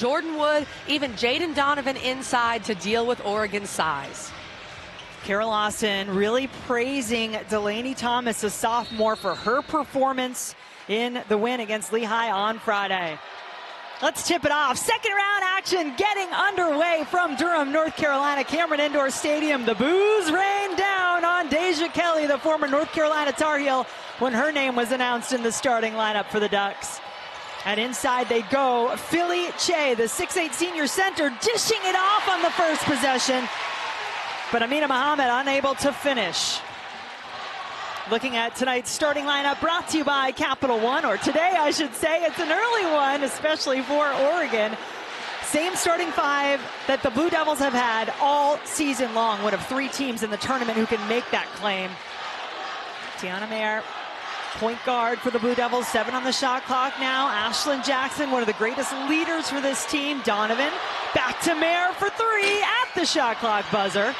Jordan Wood, even Jaden Donovan inside to deal with Oregon's size. Kara Lawson really praising Delaney Thomas, a sophomore, for her performance in the win against Lehigh on Friday. Let's tip it off. Second round action getting underway from Durham, North Carolina, Cameron Indoor Stadium. The boos rained down on Deja Kelly, the former North Carolina Tar Heel, when her name was announced in the starting lineup for the Ducks. And inside they go. Philly Che, the 6'8 senior center, dishing it off on the first possession. But Amina Mohammed unable to finish. Looking at tonight's starting lineup, brought to you by Capital One, or today I should say. It's an early one, especially for Oregon. Same starting five that the Blue Devils have had all season long. One of three teams in the tournament who can make that claim. Tiana Mayer, point guard for the Blue Devils, 7 on the shot clock now. Ashlyn Jackson, one of the greatest leaders for this team. Donovan, back to Mayer for 3 at the shot clock buzzer.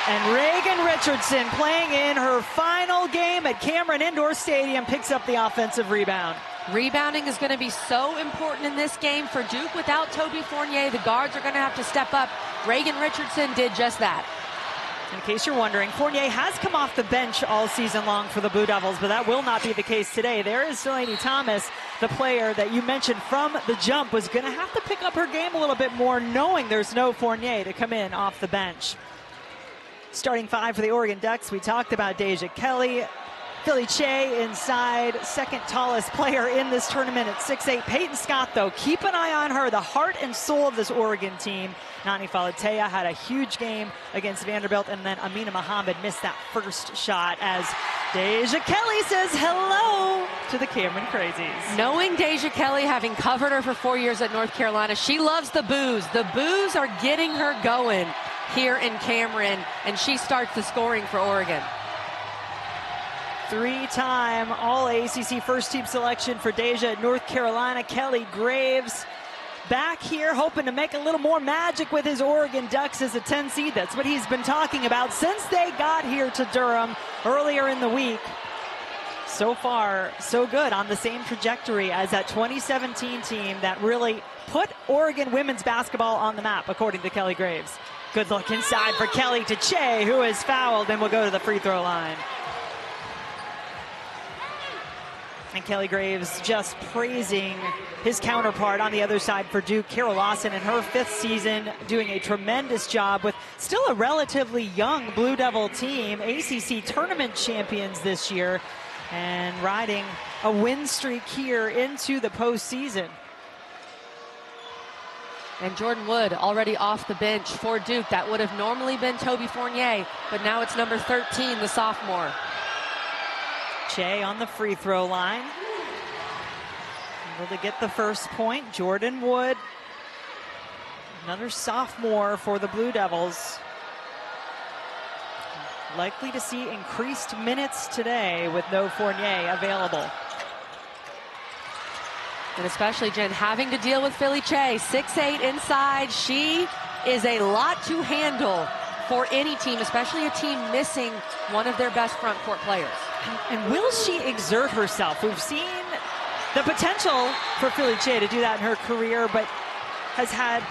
And Reagan Richardson, playing in her final game at Cameron Indoor Stadium, picks up the offensive rebound. Rebounding is going to be so important in this game for Duke. Without Toby Fournier, the guards are going to have to step up. Reagan Richardson did just that. In case you're wondering, Fournier has come off the bench all season long for the Blue Devils, but that will not be the case today. There is Delaney Thomas, the player that you mentioned from the jump, was going to have to pick up her game a little bit more, knowing there's no Fournier to come in off the bench. Starting five for the Oregon Ducks, we talked about Deja Kelly. Philly Che inside, second tallest player in this tournament at 6'8". Peyton Scott, though, keep an eye on her, the heart and soul of this Oregon team. Nani Falatea had a huge game against Vanderbilt, and then Amina Mohammed missed that first shot as Deja Kelly says hello to the Cameron Crazies. Knowing Deja Kelly, having covered her for 4 years at North Carolina, she loves the boos. The boos are getting her going here in Cameron, and she starts the scoring for Oregon. Three-time All-ACC first-team selection for Deja at North Carolina. Kelly Graves back here hoping to make a little more magic with his Oregon Ducks as a 10 seed. That's what he's been talking about since they got here to Durham earlier in the week. So far, so good, on the same trajectory as that 2017 team that really put Oregon women's basketball on the map, according to Kelly Graves. Good look inside for Kelly to Che, who is fouled and will go to the free throw line. And Kelly Graves just praising his counterpart on the other side for Duke, Kara Lawson, in her 5th season, doing a tremendous job with still a relatively young Blue Devil team, ACC tournament champions this year, and riding a win streak here into the postseason. And Jordan Wood already off the bench for Duke. That would have normally been Toby Fournier, but now it's number 13, the sophomore. Che on the free throw line. Able to get the first point. Jordan Wood, another sophomore for the Blue Devils. Likely to see increased minutes today with no Fournier available. And especially, Jen, having to deal with Philly Che, 6'8" inside. She is a lot to handle for any team, especially a team missing one of their best front court players. And will she exert herself? We've seen the potential for Philly Che to do that in her career, but has had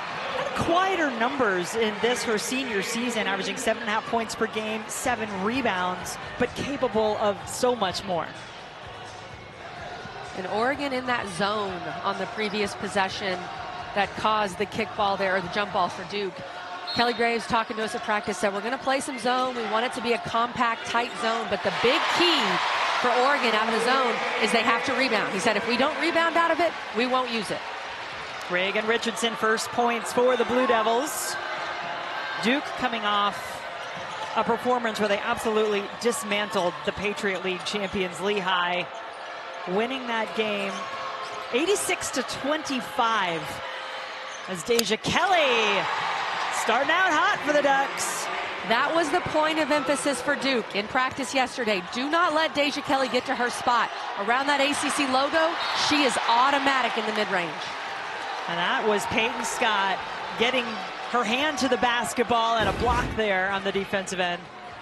quieter numbers in this, her senior season, averaging 7.5 points per game, 7 rebounds, but capable of so much more. And Oregon in that zone on the previous possession that caused the kickball there, or the jump ball for Duke. Kelly Graves talking to us at practice said, we're going to play some zone. We want it to be a compact, tight zone, but the big key for Oregon out of the zone is they have to rebound. He said, if we don't rebound out of it, we won't use it. Reagan Richardson, first points for the Blue Devils. Duke coming off a performance where they absolutely dismantled the Patriot League champions Lehigh, winning that game 86-25 as Deja Kelly starting out hot for the Ducks. That was the point of emphasis for Duke in practice yesterday. Do not let Deja Kelly get to her spot. Around that ACC logo, she is automatic in the mid-range. And that was Peyton Scott getting her hand to the basketball, and a block there on the defensive end.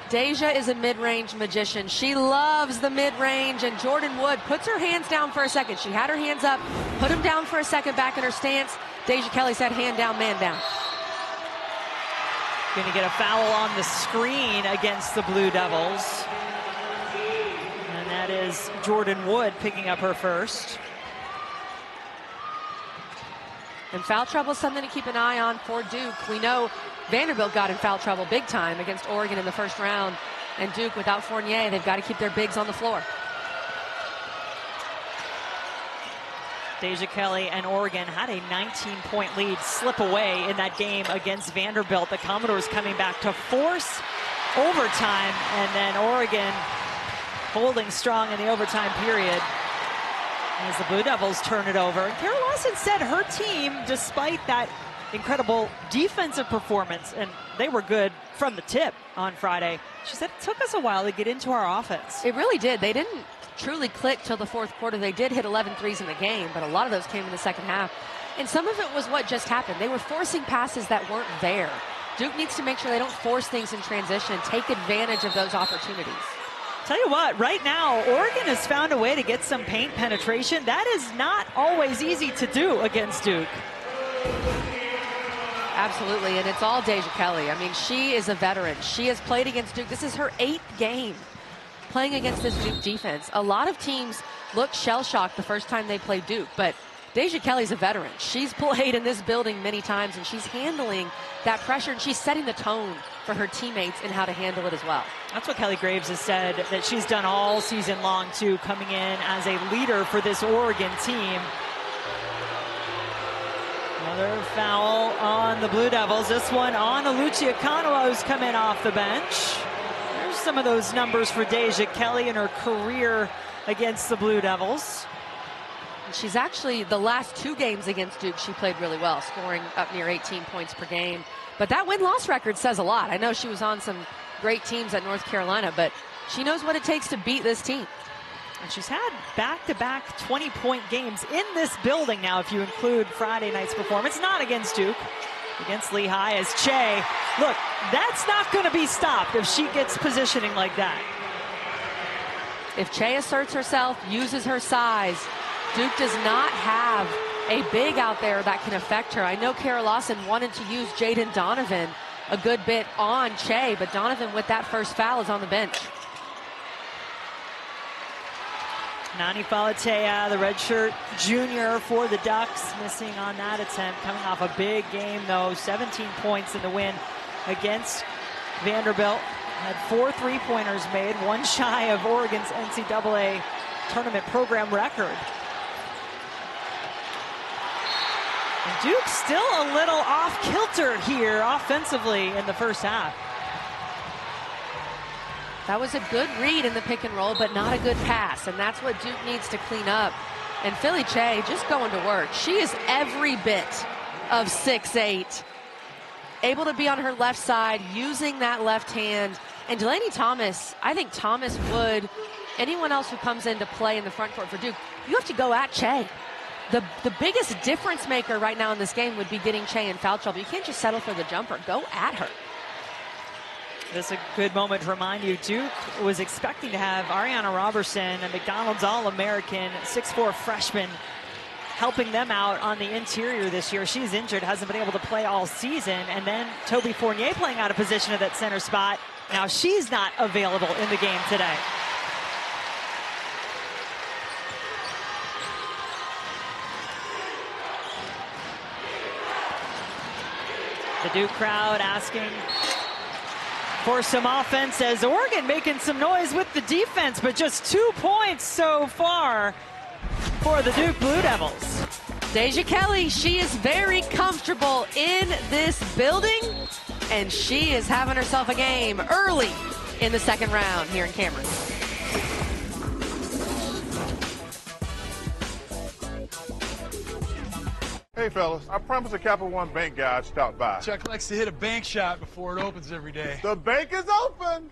Deja is a mid-range magician. She loves the mid-range, and Jordan Wood puts her hands down for a second. She had her hands up, put them down for a second back in her stance. Deja Kelly said, hand down, man down. Going to get a foul on the screen against the Blue Devils. And that is Jordan Wood picking up her first. And foul trouble is something to keep an eye on for Duke. We know Vanderbilt got in foul trouble big time against Oregon in the first round. And Duke, without Fournier, they've got to keep their bigs on the floor. Deja Kelly and Oregon had a 19-point lead slip away in that game against Vanderbilt. The Commodores coming back to force overtime, and then Oregon holding strong in the overtime period as the Blue Devils turn it over. And Kara Lawson said her team, despite that incredible defensive performance, and they were good from the tip on Friday, she said it took us a while to get into our offense. It really did. They didn't truly click till the fourth quarter. They did hit 11 threes in the game, but a lot of those came in the second half. And some of it was what just happened. They were forcing passes that weren't there. Duke needs to make sure they don't force things in transition, take advantage of those opportunities. Tell you what, right now, Oregon has found a way to get some paint penetration. That is not always easy to do against Duke. Absolutely, and it's all Deja Kelly. I mean, she is a veteran. She has played against Duke. This is her 8th game playing against this Duke defense. A lot of teams look shell-shocked the first time they play Duke, but Deja Kelly's a veteran. She's played in this building many times, and she's handling that pressure, and she's setting the tone for her teammates and how to handle it as well. That's what Kelly Graves has said that she's done all season long, too, coming in as a leader for this Oregon team. Another foul on the Blue Devils. This one on Alucia Kanoa, who's come in off the bench. There's some of those numbers for Deja Kelly in her career against the Blue Devils. She's actually, the last 2 games against Duke, she played really well, scoring up near 18 points per game. But that win-loss record says a lot. I know she was on some great teams at North Carolina, but she knows what it takes to beat this team. And she's had back-to-back 20-point games in this building now, if you include Friday night's performance. Not against Duke, against Lehigh, as Che. Look, that's not going to be stopped if she gets positioning like that. If Che asserts herself, uses her size, Duke does not have a big out there that can affect her. I know Kara Lawson wanted to use Jaden Donovan a good bit on Che, but Donovan, with that first foul, is on the bench. Nani Falatea, the redshirt junior for the Ducks, missing on that attempt. Coming off a big game, though. 17 points in the win against Vanderbilt. Had 4 three-pointers made, one shy of Oregon's NCAA tournament program record. And Duke still a little off-kilter here offensively in the first half. That was a good read in the pick and roll, but not a good pass, and that's what Duke needs to clean up. And Philly Che just going to work. She is every bit of 6'8", able to be on her left side, using that left hand. And Delaney Thomas, I think Thomas Wood, anyone else who comes into play in the front court for Duke, you have to go at Che. The biggest difference maker right now in this game would be getting Che in foul trouble. You can't just settle for the jumper. Go at her. This is a good moment to remind you, Duke was expecting to have Ariana Robertson, a McDonald's All-American, 6'4" freshman, helping them out on the interior this year. She's injured, hasn't been able to play all season. And then Toby Fournier playing out of position at that center spot. Now she's not available in the game today. The Duke crowd asking for some offense as Oregon making some noise with the defense, but just 2 points so far for the Duke Blue Devils. Deja Kelly, she is very comfortable in this building, and she is having herself a game early in the second round here in Cameron. Hey fellas, I promised a Capital One bank guy I'd stop by. Chuck likes to hit a bank shot before it opens every day. The bank is open!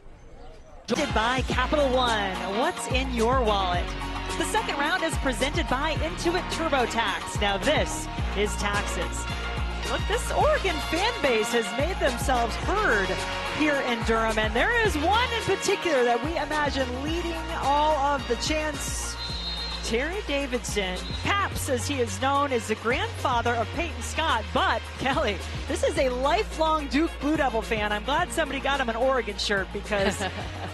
Presented by Capital One. What's in your wallet? The second round is presented by Intuit TurboTax. Now this is taxes. Look, this Oregon fan base has made themselves heard here in Durham, and there is one in particular that we imagine leading all of the chants. Terry Davidson, Paps as he is known, is the grandfather of Peyton Scott. But, Kelly, this is a lifelong Duke Blue Devil fan. I'm glad somebody got him an Oregon shirt because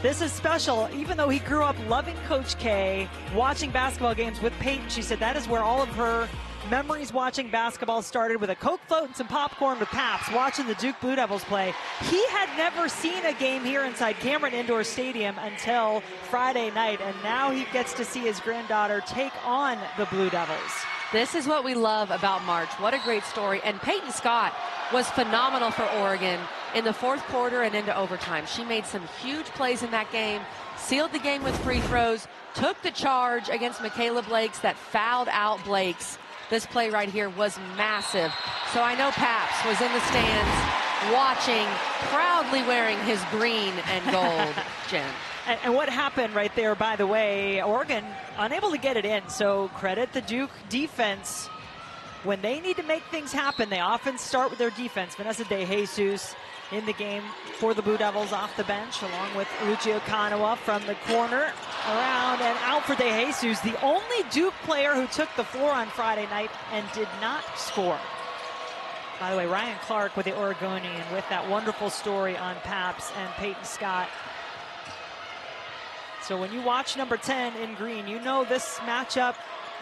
this is special. Even though he grew up loving Coach K, watching basketball games with Peyton, she said that is where all of her memories watching basketball started, with a Coke float and some popcorn with Paps, watching the Duke Blue Devils play. He had never seen a game here inside Cameron Indoor Stadium until Friday night, and now he gets to see his granddaughter take on the Blue Devils. This is what we love about March. What a great story. And Peyton Scott was phenomenal for Oregon in the fourth quarter and into overtime. She made some huge plays in that game, sealed the game with free throws, took the charge against Michaela Blakes that fouled out Blakes. This play right here was massive. So I know Paps was in the stands watching, proudly wearing his green and gold, Jen. And what happened right there, by the way, Oregon unable to get it in. So credit the Duke defense. When they need to make things happen, they often start with their defense. Vanessa De Jesus in the game for the Blue Devils off the bench, along with Lucia Kanawa from the corner, around and out for De Jesus, the only Duke player who took the floor on Friday night and did not score. By the way, Ryan Clark with the Oregonian with that wonderful story on Paps and Peyton Scott. So when you watch number 10 in green, you know this matchup,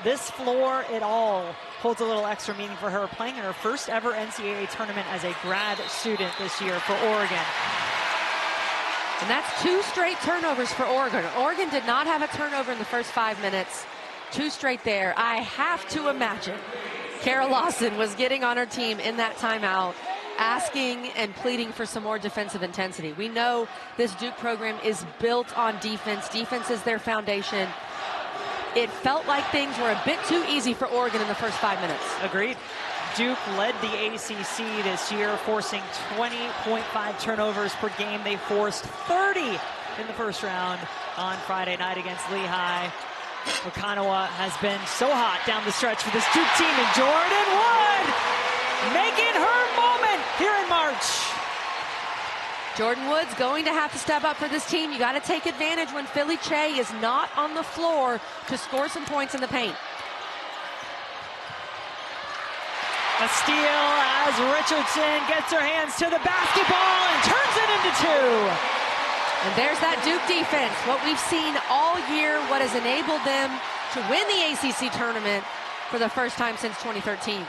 this floor, it all holds a little extra meaning for her, playing in her first ever NCAA tournament as a grad student this year for Oregon. And that's 2 straight turnovers for Oregon. Oregon did not have a turnover in the first 5 minutes. 2 straight there. I have to imagine Kara Lawson was getting on her team in that timeout, asking and pleading for some more defensive intensity. We know this Duke program is built on defense. Defense is their foundation. It felt like things were a bit too easy for Oregon in the first 5 minutes. Agreed. Duke led the ACC this year, forcing 20.5 turnovers per game. They forced 30 in the first round on Friday night against Lehigh. Okanawa has been so hot down the stretch for this Duke team, and Jordan Wood making her moment here in March. Jordan Wood's going to have to step up for this team. You got to take advantage when Philly Che is not on the floor to score some points in the paint. A steal as Richardson gets her hands to the basketball and turns it into 2. And there's that Duke defense, what we've seen all year, what has enabled them to win the ACC tournament for the first time since 2013.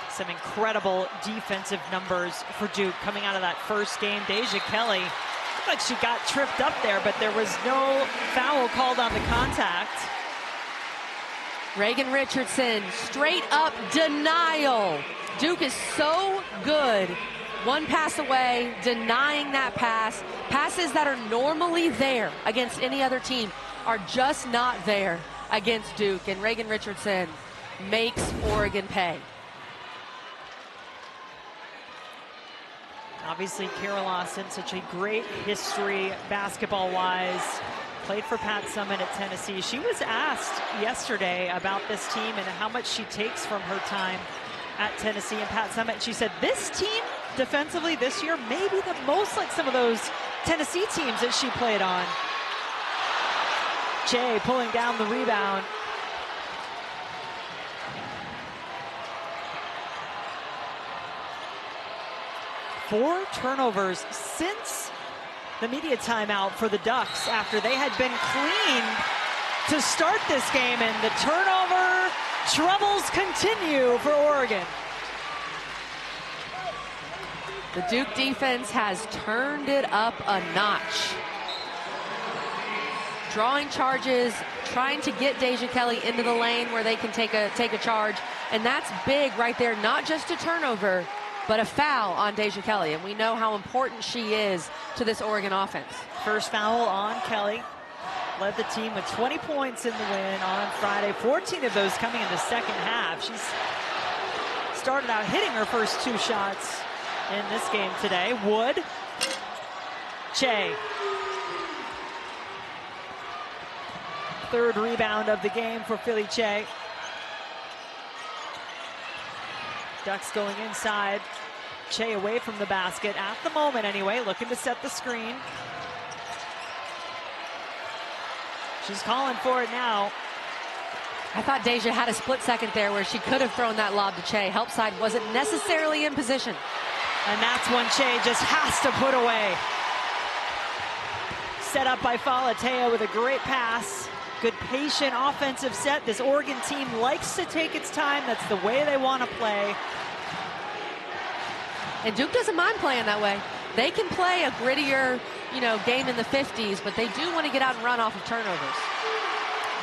Some incredible defensive numbers for Duke coming out of that first game. Deja Kelly looked like she got tripped up there, but there was no foul called on the contact. Reagan Richardson, straight up denial. Duke is so good. One pass away, denying that pass. Passes that are normally there against any other team are just not there against Duke. And Reagan Richardson makes Oregon pay. Obviously, Kara Lawson, such a great history basketball-wise. Played for Pat Summitt at Tennessee. She was asked yesterday about this team and how much she takes from her time at Tennessee and Pat Summitt. She said this team defensively this year may be the most like some of those Tennessee teams that she played on. Che pulling down the rebound. Four turnovers since the media timeout for the Ducks after they had been clean to start this game, and the turnover troubles continue for Oregon. The Duke defense has turned it up a notch. Drawing charges, trying to get Deja Kelly into the lane where they can take a charge, and that's big right there, not just a turnover, but a foul on Deja Kelly, and we know how important she is to this Oregon offense. First foul on Kelly. Led the team with 20 points in the win on Friday, 14 of those coming in the second half. She's started out hitting her first 2 shots in this game today. Wood, Che. third rebound of the game for Falatea. Ducks going inside. Che away from the basket at the moment anyway, looking to set the screen. She's calling for it now. I thought Deja had a split second there where she could have thrown that lob to Che. Help side wasn't necessarily in position. And that's when Che just has to put away. Set up by Falatea with a great pass. Good patient offensive set. This Oregon team likes to take its time. That's the way they want to play. And Duke doesn't mind playing that way. They can play a grittier, game in the 50s, but they do want to get out and run off of turnovers.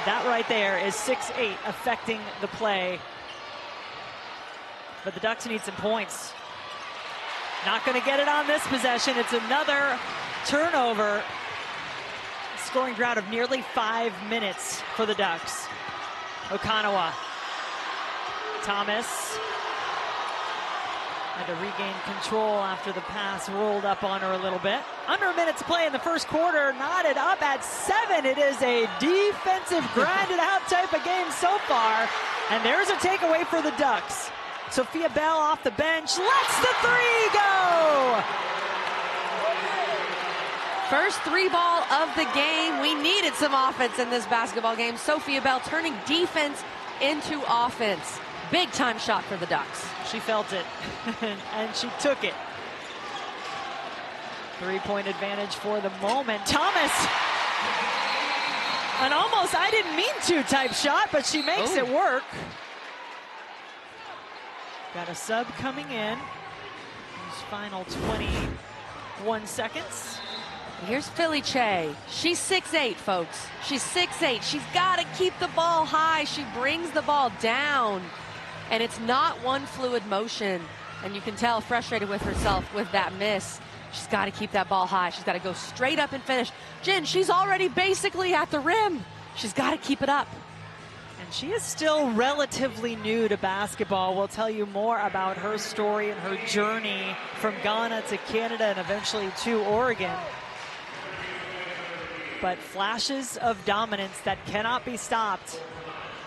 That right there is 6-8 affecting the play. But the Ducks need some points. Not going to get it on this possession. It's another turnover. Scoring drought of nearly 5 minutes for the Ducks. Okanawa. Thomas had to regain control after the pass rolled up on her a little bit. Under a minute to play in the first quarter, knotted up at 7. It is a defensive grinded out type of game so far. And there's a takeaway for the Ducks. Sophia Bell off the bench, lets the three go! First three ball of the game. We needed some offense in this basketball game. Sophia Bell turning defense into offense. Big time shot for the Ducks. She felt it, and she took it. 3-point advantage for the moment. Thomas, an almost I didn't mean to type shot, but she makes it work. Got a sub coming in. These final 21 seconds. Here's Falatea. She's 6'8", folks. She's 6'8". She's got to keep the ball high. She brings the ball down. And it's not one fluid motion. And you can tell frustrated with herself with that miss. She's got to keep that ball high. She's got to go straight up and finish. Jen, she's already basically at the rim. She's got to keep it up. And she is still relatively new to basketball. We'll tell you more about her story and her journey from Ghana to Canada and eventually to Oregon. But flashes of dominance that cannot be stopped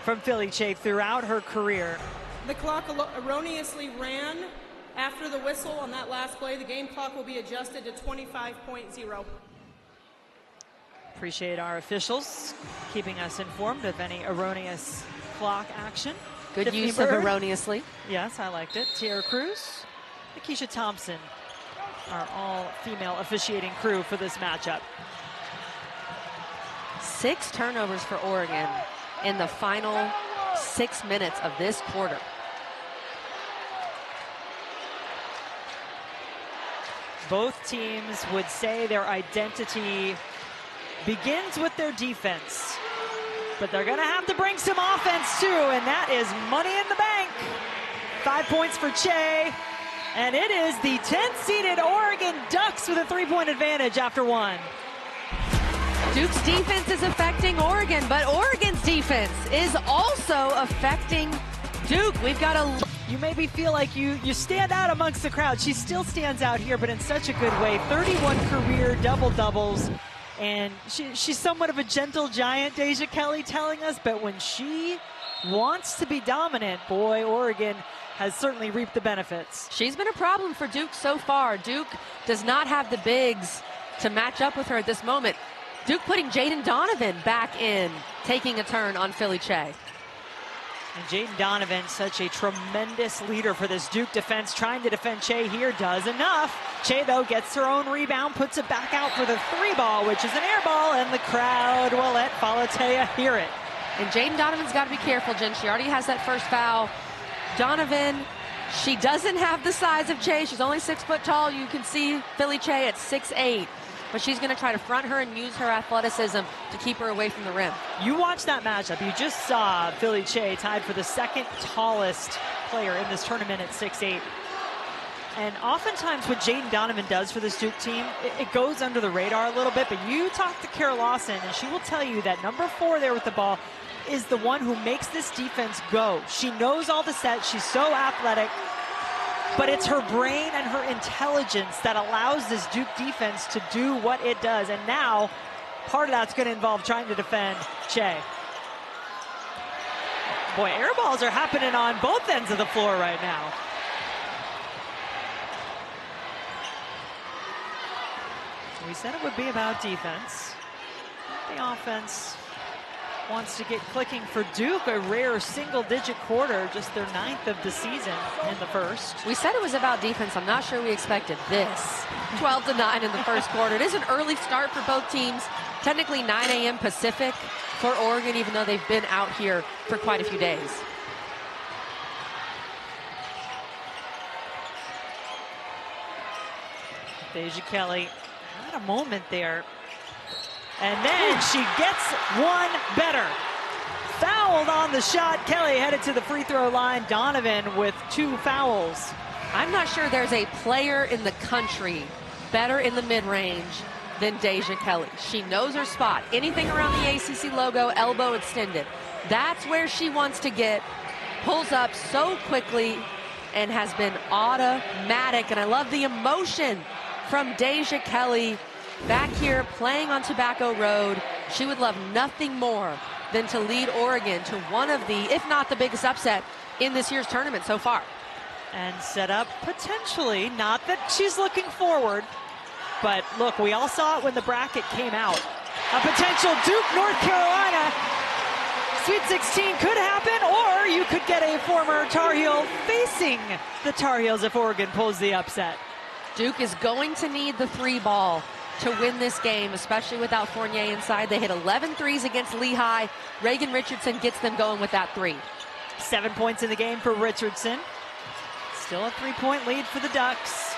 from Falatea throughout her career. The clock erroneously ran after the whistle on that last play. The game clock will be adjusted to 25.0. Appreciate our officials keeping us informed of any erroneous clock action. Good Tiffany use Bird. of erroneously. Yes, I liked it. Tierra Cruz, Nikisha Thompson, our all-female officiating crew for this matchup. 6 turnovers for Oregon in the final 6 minutes of this quarter. Both teams would say their identity begins with their defense, but they're going to have to bring some offense too, and that is money in the bank. 5 points for Che, and it is the 10th-seeded Oregon Ducks with a 3-point advantage after one. Duke's defense is affecting Oregon, but Oregon's defense is also affecting Duke. We've got a... You maybe feel like you stand out amongst the crowd. She still stands out here, but in such a good way. 31 career double-doubles, and she's somewhat of a gentle giant, Deja Kelly telling us, but when she wants to be dominant, boy, Oregon has certainly reaped the benefits. She's been a problem for Duke so far. Duke does not have the bigs to match up with her at this moment. Duke putting Jaden Donovan back in, taking a turn on Falatea. And Jaden Donovan, such a tremendous leader for this Duke defense, trying to defend Che here, does enough. Che, though, gets her own rebound, puts it back out for the 3-ball, which is an air ball, and the crowd will let Falatea hear it. And Jaden Donovan's got to be careful, Jen. She already has that first foul. Donovan, she doesn't have the size of Che. She's only 6 foot tall. You can see Falatea at 6'8". But she's going to try to front her and use her athleticism to keep her away from the rim. You watch that matchup. You just saw Falatea tied for the second tallest player in this tournament at 6'8". And oftentimes what Jaden Donovan does for this Duke team, it goes under the radar a little bit, but you talk to Kara Lawson and she will tell you that number 4 there with the ball is the one who makes this defense go. She knows all the sets. She's so athletic. But it's her brain and her intelligence that allows this Duke defense to do what it does. And now part of that's going to involve trying to defend Che. Boy, air balls are happening on both ends of the floor right now. We said it would be about defense. The offense wants to get clicking for Duke, a rare single-digit quarter, just their 9th of the season in the first. We said it was about defense. I'm not sure we expected this. 12-9 in the first quarter. It is an early start for both teams. Technically 9 a.m. Pacific for Oregon, even though they've been out here for quite a few days. Deja Kelly had a moment there. And then she gets one better. Fouled on the shot. Kelly headed to the free throw line. Donovan with 2 fouls. I'm not sure there's a player in the country better in the mid-range than Deja Kelly. She knows her spot. Anything around the ACC logo, elbow extended. That's where she wants to get. Pulls up so quickly and has been automatic. And I love the emotion from Deja Kelly back here playing on Tobacco Road. She would love nothing more than to lead Oregon to one of the, if not the biggest upset in this year's tournament so far. And set up potentially, not that she's looking forward, but look, we all saw it when the bracket came out. A potential Duke, North Carolina Sweet 16 could happen, or you could get a former Tar Heel facing the Tar Heels if Oregon pulls the upset. Duke is going to need the 3 ball to win this game, especially without Fournier inside. They hit 11 threes against Lehigh. Reagan Richardson gets them going with that 3. 7 points in the game for Richardson. Still a 3-point lead for the Ducks.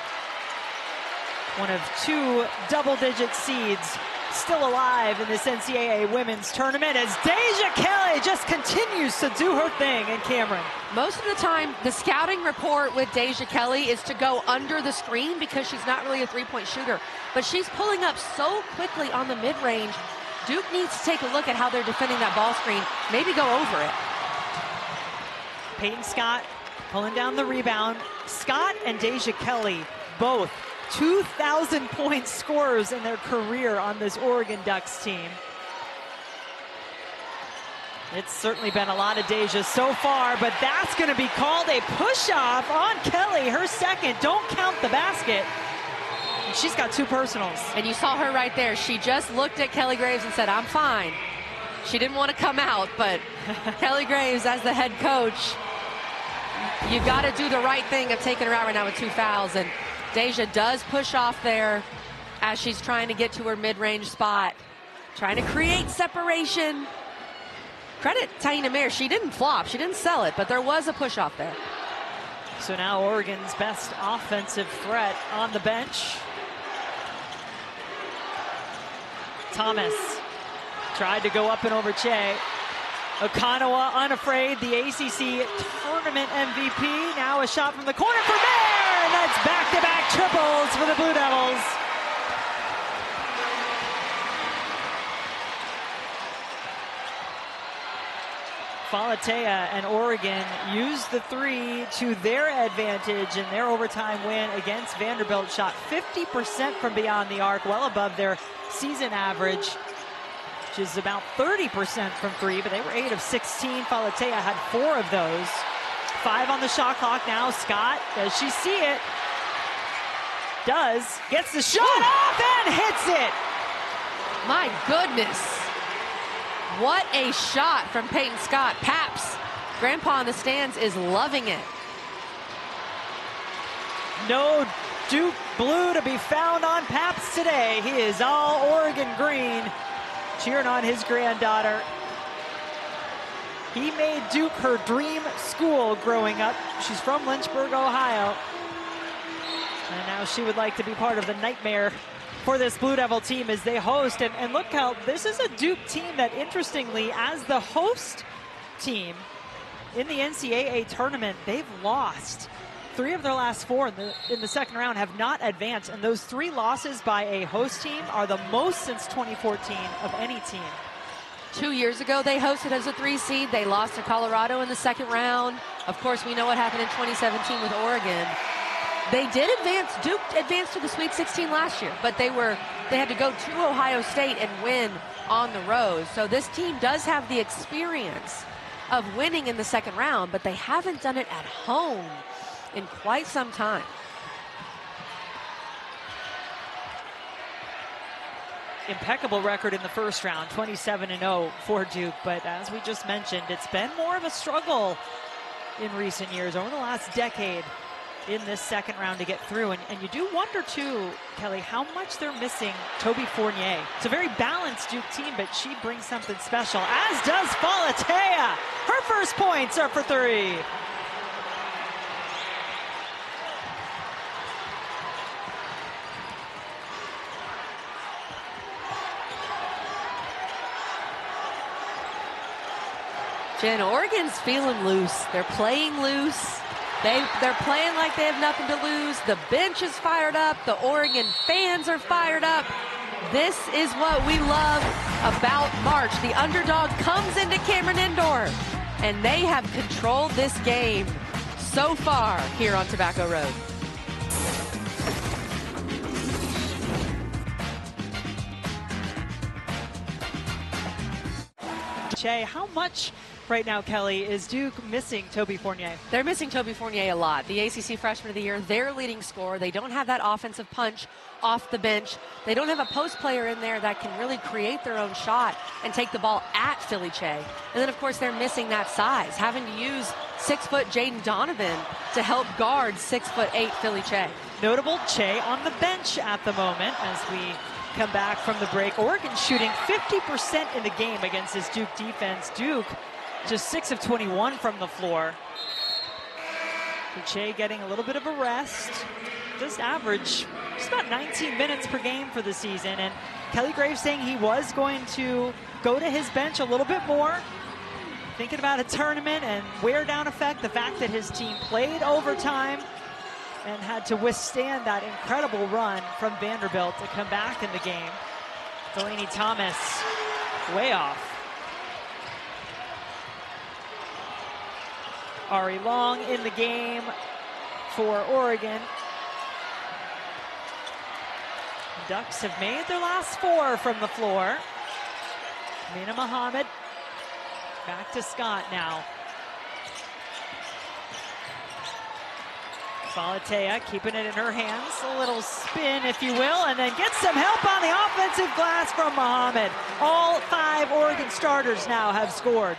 One of 2 double-digit seeds still alive in this NCAA women's tournament as Deja Kelly just continues to do her thing in Cameron. Most of the time, the scouting report with Deja Kelly is to go under the screen because she's not really a 3-point shooter. But she's pulling up so quickly on the mid-range. Duke needs to take a look at how they're defending that ball screen. Maybe go over it. Peyton Scott pulling down the rebound. Scott and Deja Kelly both 2,000-point scorers in their career on this Oregon Ducks team. It's certainly been a lot of Deja so far, but that's going to be called a push-off on Kelly, her second. Don't count the basket. And she's got 2 personals. And you saw her right there. She just looked at Kelly Graves and said, I'm fine. She didn't want to come out, but Kelly Graves, as the head coach, you got to do the right thing of taking her out right now with 2 fouls. And Deja does push off there as she's trying to get to her mid-range spot, trying to create separation. Credit Taina Mayer, she didn't flop, she didn't sell it, but there was a push off there. So now Oregon's best offensive threat on the bench. Thomas tried to go up and over Che. Okanawa unafraid, the ACC tournament MVP. Now a shot from the corner for Mayer, and that's back-to-back triples for the Blue Devils. Falatea and Oregon used the 3 to their advantage in their overtime win against Vanderbilt. Shot 50% from beyond the arc, well above their season average, which is about 30% from 3, but they were 8 of 16. Falatea had 4 of those. 5 on the shot clock now. Scott, does she see it? Does. Gets the shot off and hits it. My goodness. What a shot from Peyton Scott. Paps, grandpa in the stands, is loving it. No Duke blue to be found on Paps today. He is all Oregon green, cheering on his granddaughter. He made Duke her dream school growing up. She's from Lynchburg, Ohio. And now she would like to be part of the nightmare for this Blue Devil team as they host. And look how this is a Duke team that, interestingly, as the host team in the NCAA tournament, they've lost. 3 of their last 4 in the second round have not advanced. And those 3 losses by a host team are the most since 2014 of any team. 2 years ago, they hosted as a 3 seed. They lost to Colorado in the second round. Of course, we know what happened in 2017 with Oregon. They did advance. Duke advanced to the Sweet 16 last year, but they had to go to Ohio State and win on the road. So this team does have the experience of winning in the second round, but they haven't done it at home in quite some time. Impeccable record in the first round, 27-0 for Duke, but as we just mentioned, it's been more of a struggle in recent years, over the last decade, in this second round to get through. And you do wonder too, Kelly, how much they're missing Toby Fournier. It's a very balanced Duke team, but she brings something special, as does Falatea. Her first points are for 3. Jen, Oregon's feeling loose. They're playing loose. They're playing like they have nothing to lose. The bench is fired up. The Oregon fans are fired up. This is what we love about March. The underdog comes into Cameron Indoor, and they have controlled this game so far here on Tobacco Road. How much right now, Kelly, is Duke missing Toby Fournier? They're missing Toby Fournier a lot. The ACC Freshman of the Year, their leading scorer. They don't have that offensive punch off the bench. They don't have a post player in there that can really create their own shot and take the ball at Philly Che. And then, of course, they're missing that size, having to use 6-foot Jaden Donovan to help guard 6'8" Philly Che. Notable Che on the bench at the moment as we come back from the break. Oregon shooting 50% in the game against this Duke defense. Duke just 6 of 21 from the floor. Che getting a little bit of a rest. Just average just about 19 minutes per game for the season. And Kelly Graves saying he was going to go to his bench a little bit more. Thinking about a tournament and wear down effect. The fact that his team played overtime and had to withstand that incredible run from Vanderbilt to come back in the game. Delaney Thomas way off. Ari Long in the game for Oregon. Ducks have made their last 4 from the floor. Mina Muhammad back to Scott now. Falatea keeping it in her hands, a little spin, if you will, and then gets some help on the offensive glass from Muhammad. All 5 Oregon starters now have scored.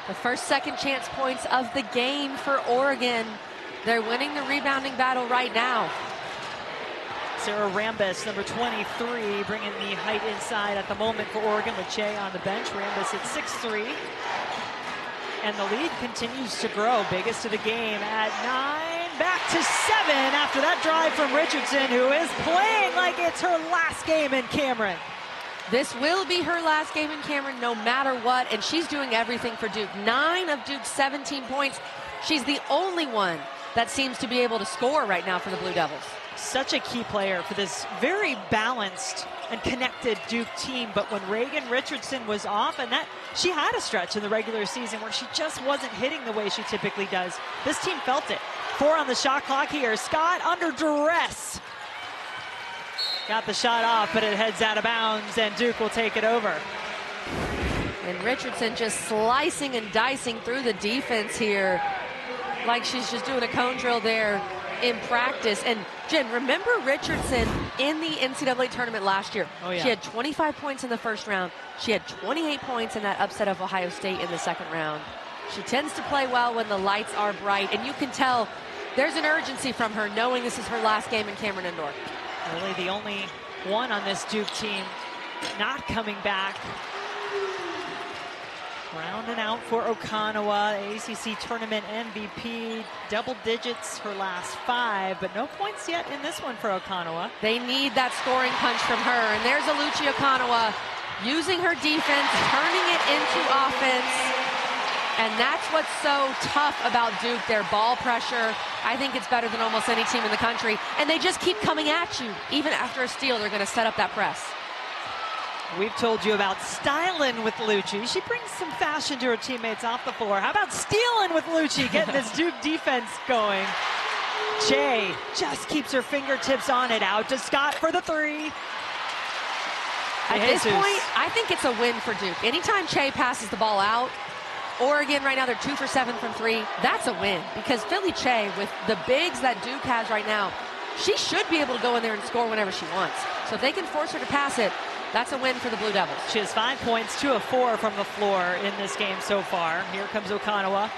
The first second chance points of the game for Oregon. They're winning the rebounding battle right now. Sarah Rambis, number 23, bringing the height inside at the moment for Oregon with Che on the bench. Rambis at 6'3". And the lead continues to grow. Biggest of the game at 9, back to 7 after that drive from Richardson, who is playing like it's her last game in Cameron. This will be her last game in Cameron no matter what, and she's doing everything for Duke. 9 of Duke's 17 points. She's the only one that seems to be able to score right now for the Blue Devils. Such a key player for this very balanced and connected Duke team, but when Reagan Richardson was off, and that she had a stretch in the regular season where she just wasn't hitting the way she typically does. This team felt it. 4 on the shot clock here. Scott under duress. Got the shot off, but it heads out of bounds, and Duke will take it over. And Richardson just slicing and dicing through the defense here, like she's just doing a cone drill there in practice. And Jen, remember Richardson in the NCAA tournament last year? Oh, yeah. She had 25 points in the first round. She had 28 points in that upset of Ohio State in the second round. She tends to play well when the lights are bright, and you can tell there's an urgency from her, knowing this is her last game in Cameron Indoor. Really the only one on this Duke team not coming back. Rounding out for Okonawa, ACC tournament MVP, double digits her last 5, but no points yet in this one for Okonawa. They need that scoring punch from her, and there's Aluchi Okonawa using her defense, turning it into offense, and that's what's so tough about Duke, their ball pressure. I think it's better than almost any team in the country, and they just keep coming at you. Even after a steal, they're going to set up that press. We've told you about styling with Lucci. She brings some fashion to her teammates off the floor. How about stealing with Lucci, getting this Duke defense going? Che just keeps her fingertips on it. Out to Scott for the three. At this point, I think it's a win for Duke. Anytime Che passes the ball out, Oregon right now, they're 2 for 7 from three. That's a win because Philly Che, with the bigs that Duke has right now, she should be able to go in there and score whenever she wants. So if they can force her to pass it, that's a win for the Blue Devils. She has 5 points, 2 of 4 from the floor in this game so far. Here comes Okanawa.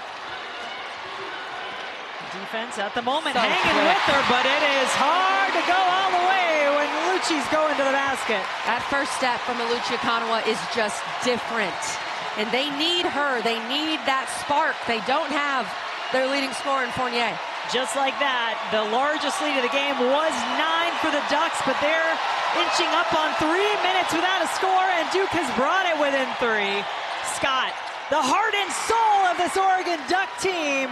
Defense at the moment hanging with her, but it is hard to go all the way when Lucci's going to the basket. That first step from Aluchi Okanawa is just different. And they need her. They need that spark. They don't have their leading scorer in Fournier. Just like that, the largest lead of the game was 9 for the Ducks, but they're inching up on 3 minutes without a score, and Duke has brought it within 3. Scott, the heart and soul of this Oregon Duck team,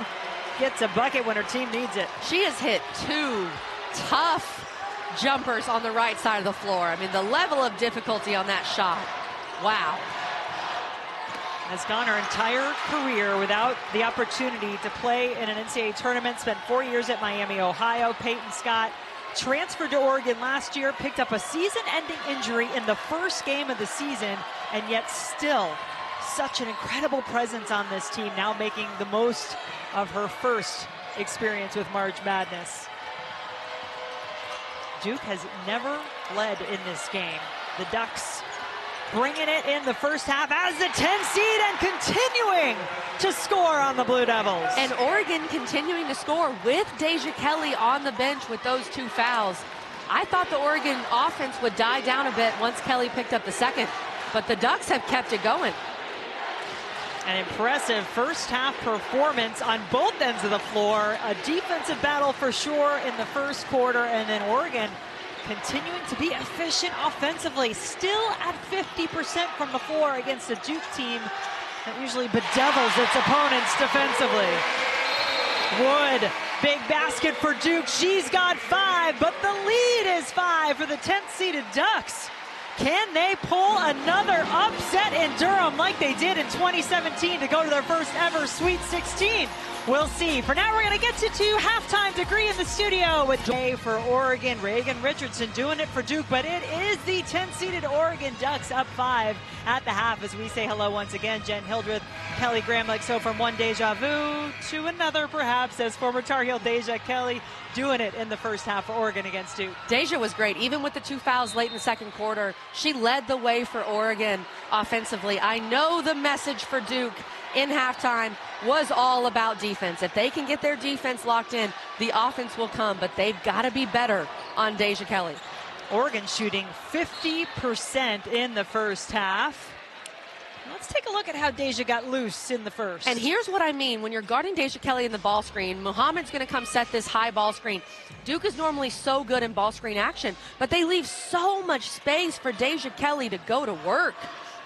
gets a bucket when her team needs it. She has hit 2 tough jumpers on the right side of the floor. I mean, the level of difficulty on that shot, wow. Has gone her entire career without the opportunity to play in an NCAA tournament. Spent 4 years at Miami, Ohio. Peyton Scott transferred to Oregon last year, picked up a season-ending injury in the first game of the season, and yet still such an incredible presence on this team, now making the most of her first experience with March Madness. Duke has never led in this game. The Ducks bringing it in the first half as the 10 seed and continuing to score on the Blue Devils. And Oregon continuing to score with Deja Kelly on the bench with those 2 fouls. I thought the Oregon offense would die down a bit once Kelly picked up the second, but the Ducks have kept it going. An impressive first half performance on both ends of the floor. A defensive battle for sure in the first quarter, and then Oregon continuing to be efficient offensively, still at 50% from the floor against a Duke team that usually bedevils its opponents defensively. Wood, big basket for Duke. She's got 5, but the lead is 5 for the 10th seeded Ducks. Can they pull another upset in Durham like they did in 2017 to go to their first ever Sweet 16? We'll see. For now, we're going to get you to halftime degree in the studio with Jay for Oregon. Reagan Richardson doing it for Duke, but it is the 10-seeded Oregon Ducks up 5 at the half as we say hello once again. Jen Hildreth, Kelly Graham, like so from one deja vu to another perhaps, as former Tar Heel Deja Kelly doing it in the first half for Oregon against Duke. Deja was great. Even with the 2 fouls late in the second quarter, she led the way for Oregon offensively. I know the message for Duke in halftime was all about defense. If they can get their defense locked in, the offense will come, but they've got to be better on Deja Kelly. Oregon shooting 50% in the first half. Let's take a look at how Deja got loose in the first. And here's what I mean. When you're guarding Deja Kelly in the ball screen, Muhammad's going to come set this high ball screen. Duke is normally so good in ball screen action, but they leave so much space for Deja Kelly to go to work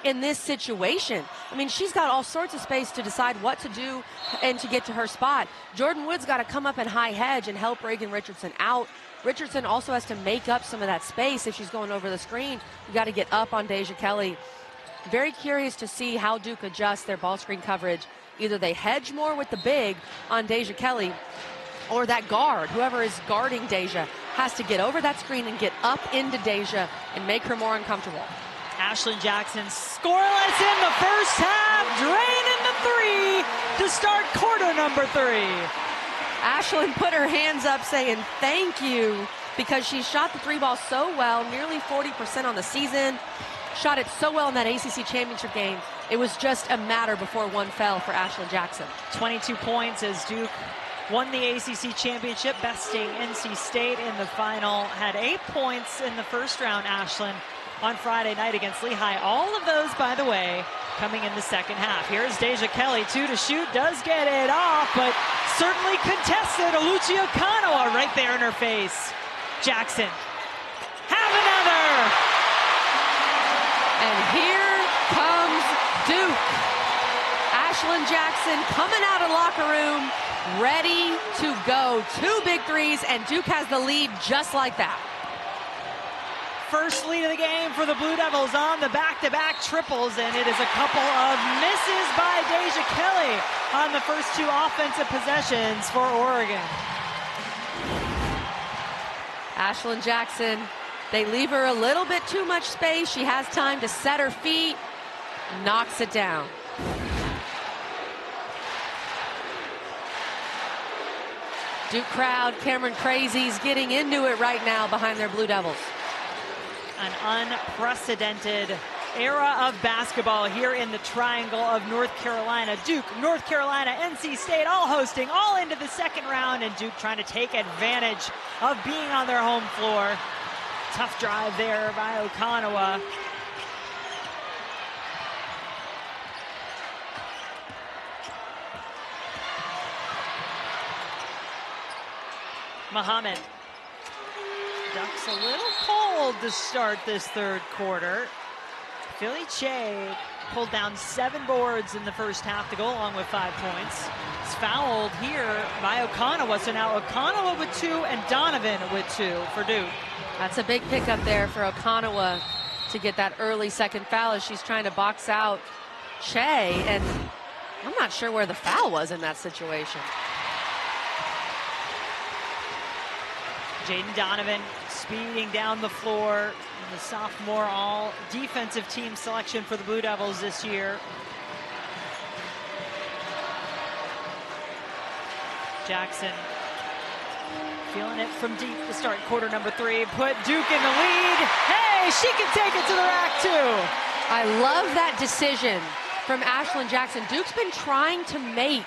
in this situation. I mean, she's got all sorts of space to decide what to do and to get to her spot. Jordan Wood's got to come up and high hedge and help Reagan Richardson out. Richardson also has to make up some of that space if she's going over the screen. You got to get up on Deja Kelly. Very curious to see how Duke adjusts their ball screen coverage. Either they hedge more with the big on Deja Kelly, or that guard, whoever is guarding Deja, has to get over that screen and get up into Deja and make her more uncomfortable. Ashlyn Jackson scoreless in the first half, draining the 3 to start quarter number 3. Ashlyn put her hands up saying thank you because she shot the 3 ball so well, nearly 40% on the season. Shot it so well in that ACC championship game. It was just a matter before one fell for Ashlyn Jackson. 22 points as Duke won the ACC championship, besting NC State in the final. Had 8 points in the first round, Ashlyn, on Friday night against Lehigh. All of those, by the way, coming in the second half. Here's Deja Kelly, 2 to shoot, does get it off, but certainly contested. Aluchi Okanawa right there in her face. Jackson, have another! And here comes Duke. Ashlyn Jackson coming out of locker room, ready to go. 2 big threes, and Duke has the lead just like that. First lead of the game for the Blue Devils on the back-to-back triples, and it is a couple of misses by Deja Kelly on the first 2 offensive possessions for Oregon. Ashlyn Jackson, they leave her a little bit too much space. She has time to set her feet, knocks it down. Duke crowd, Cameron Crazy's getting into it right now behind their Blue Devils. An unprecedented era of basketball here in the Triangle of North Carolina. Duke, North Carolina, NC State all hosting, all into the second round, and Duke trying to take advantage of being on their home floor. Tough drive there by Okonawa. Muhammad. Ducks a little cold to start this third quarter. Philly Che pulled down 7 boards in the first half to go along with 5 points. It's fouled here by Okonawa, so now Okonawa with 2 and Donovan with 2 for Duke. That's a big pickup there for Okonawa to get that early second foul as she's trying to box out Che, and I'm not sure where the foul was in that situation. Jaden Donovan speeding down the floor. The sophomore all defensive team selection for the Blue Devils this year. Jackson feeling it from deep to start quarter number 3. Put Duke in the lead. Hey, she can take it to the rack too. I love that decision from Ashlyn Jackson. Duke's been trying to make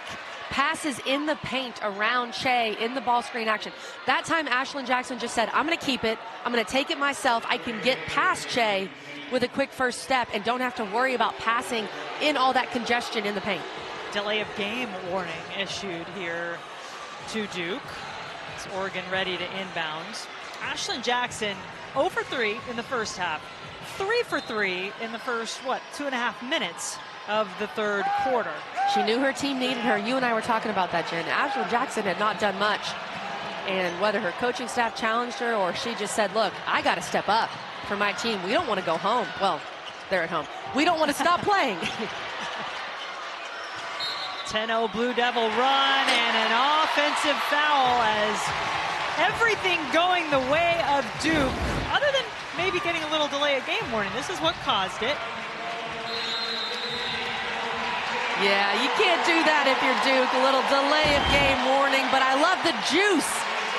passes in the paint around Che in the ball screen action. That time Ashlyn Jackson just said, I'm going to keep it. I'm going to take it myself. I can get past Che with a quick first step and don't have to worry about passing in all that congestion in the paint. Delay of game warning issued here to Duke. It's Oregon ready to inbound. Ashlyn Jackson 0 for 3 in the first half. 3 for 3 in the first, 2.5 minutes of the third quarter. She knew her team needed her. You and I were talking about that, Jen. Ashlyn Jackson had not done much. And whether her coaching staff challenged her or she just said, look, I got to step up for my team. We don't want to go home. Well, they're at home. We don't want to stop playing. 10-0 Blue Devil run and an offensive foul as everything going the way of Duke, other than maybe getting a little delay of game warning. This is what caused it. Yeah, you can't do that if you're Duke. A little delay of game warning, but I love the juice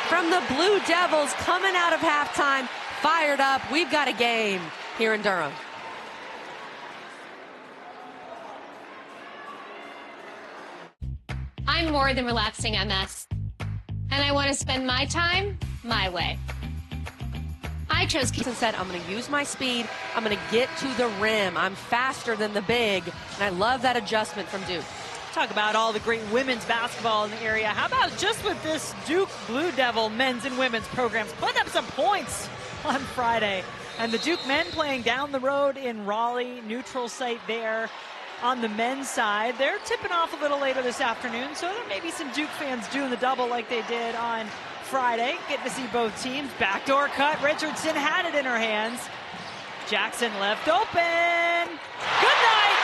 from the Blue Devils coming out of halftime, fired up. We've got a game here in Durham. I'm more than relaxing MS, and I want to spend my time my way. I chose And said, I'm going to use my speed. I'm going to get to the rim. I'm faster than the big, and I love that adjustment from Duke. Talk about all the great women's basketball in the area. How about just with this Duke Blue Devil men's and women's programs putting up some points on Friday. And the Duke men playing down the road in Raleigh, neutral site there on the men's side. They're tipping off a little later this afternoon, so there may be some Duke fans doing the double like they did on Friday. Getting to see both teams. Backdoor cut. Richardson had it in her hands. Jackson left open. Good night.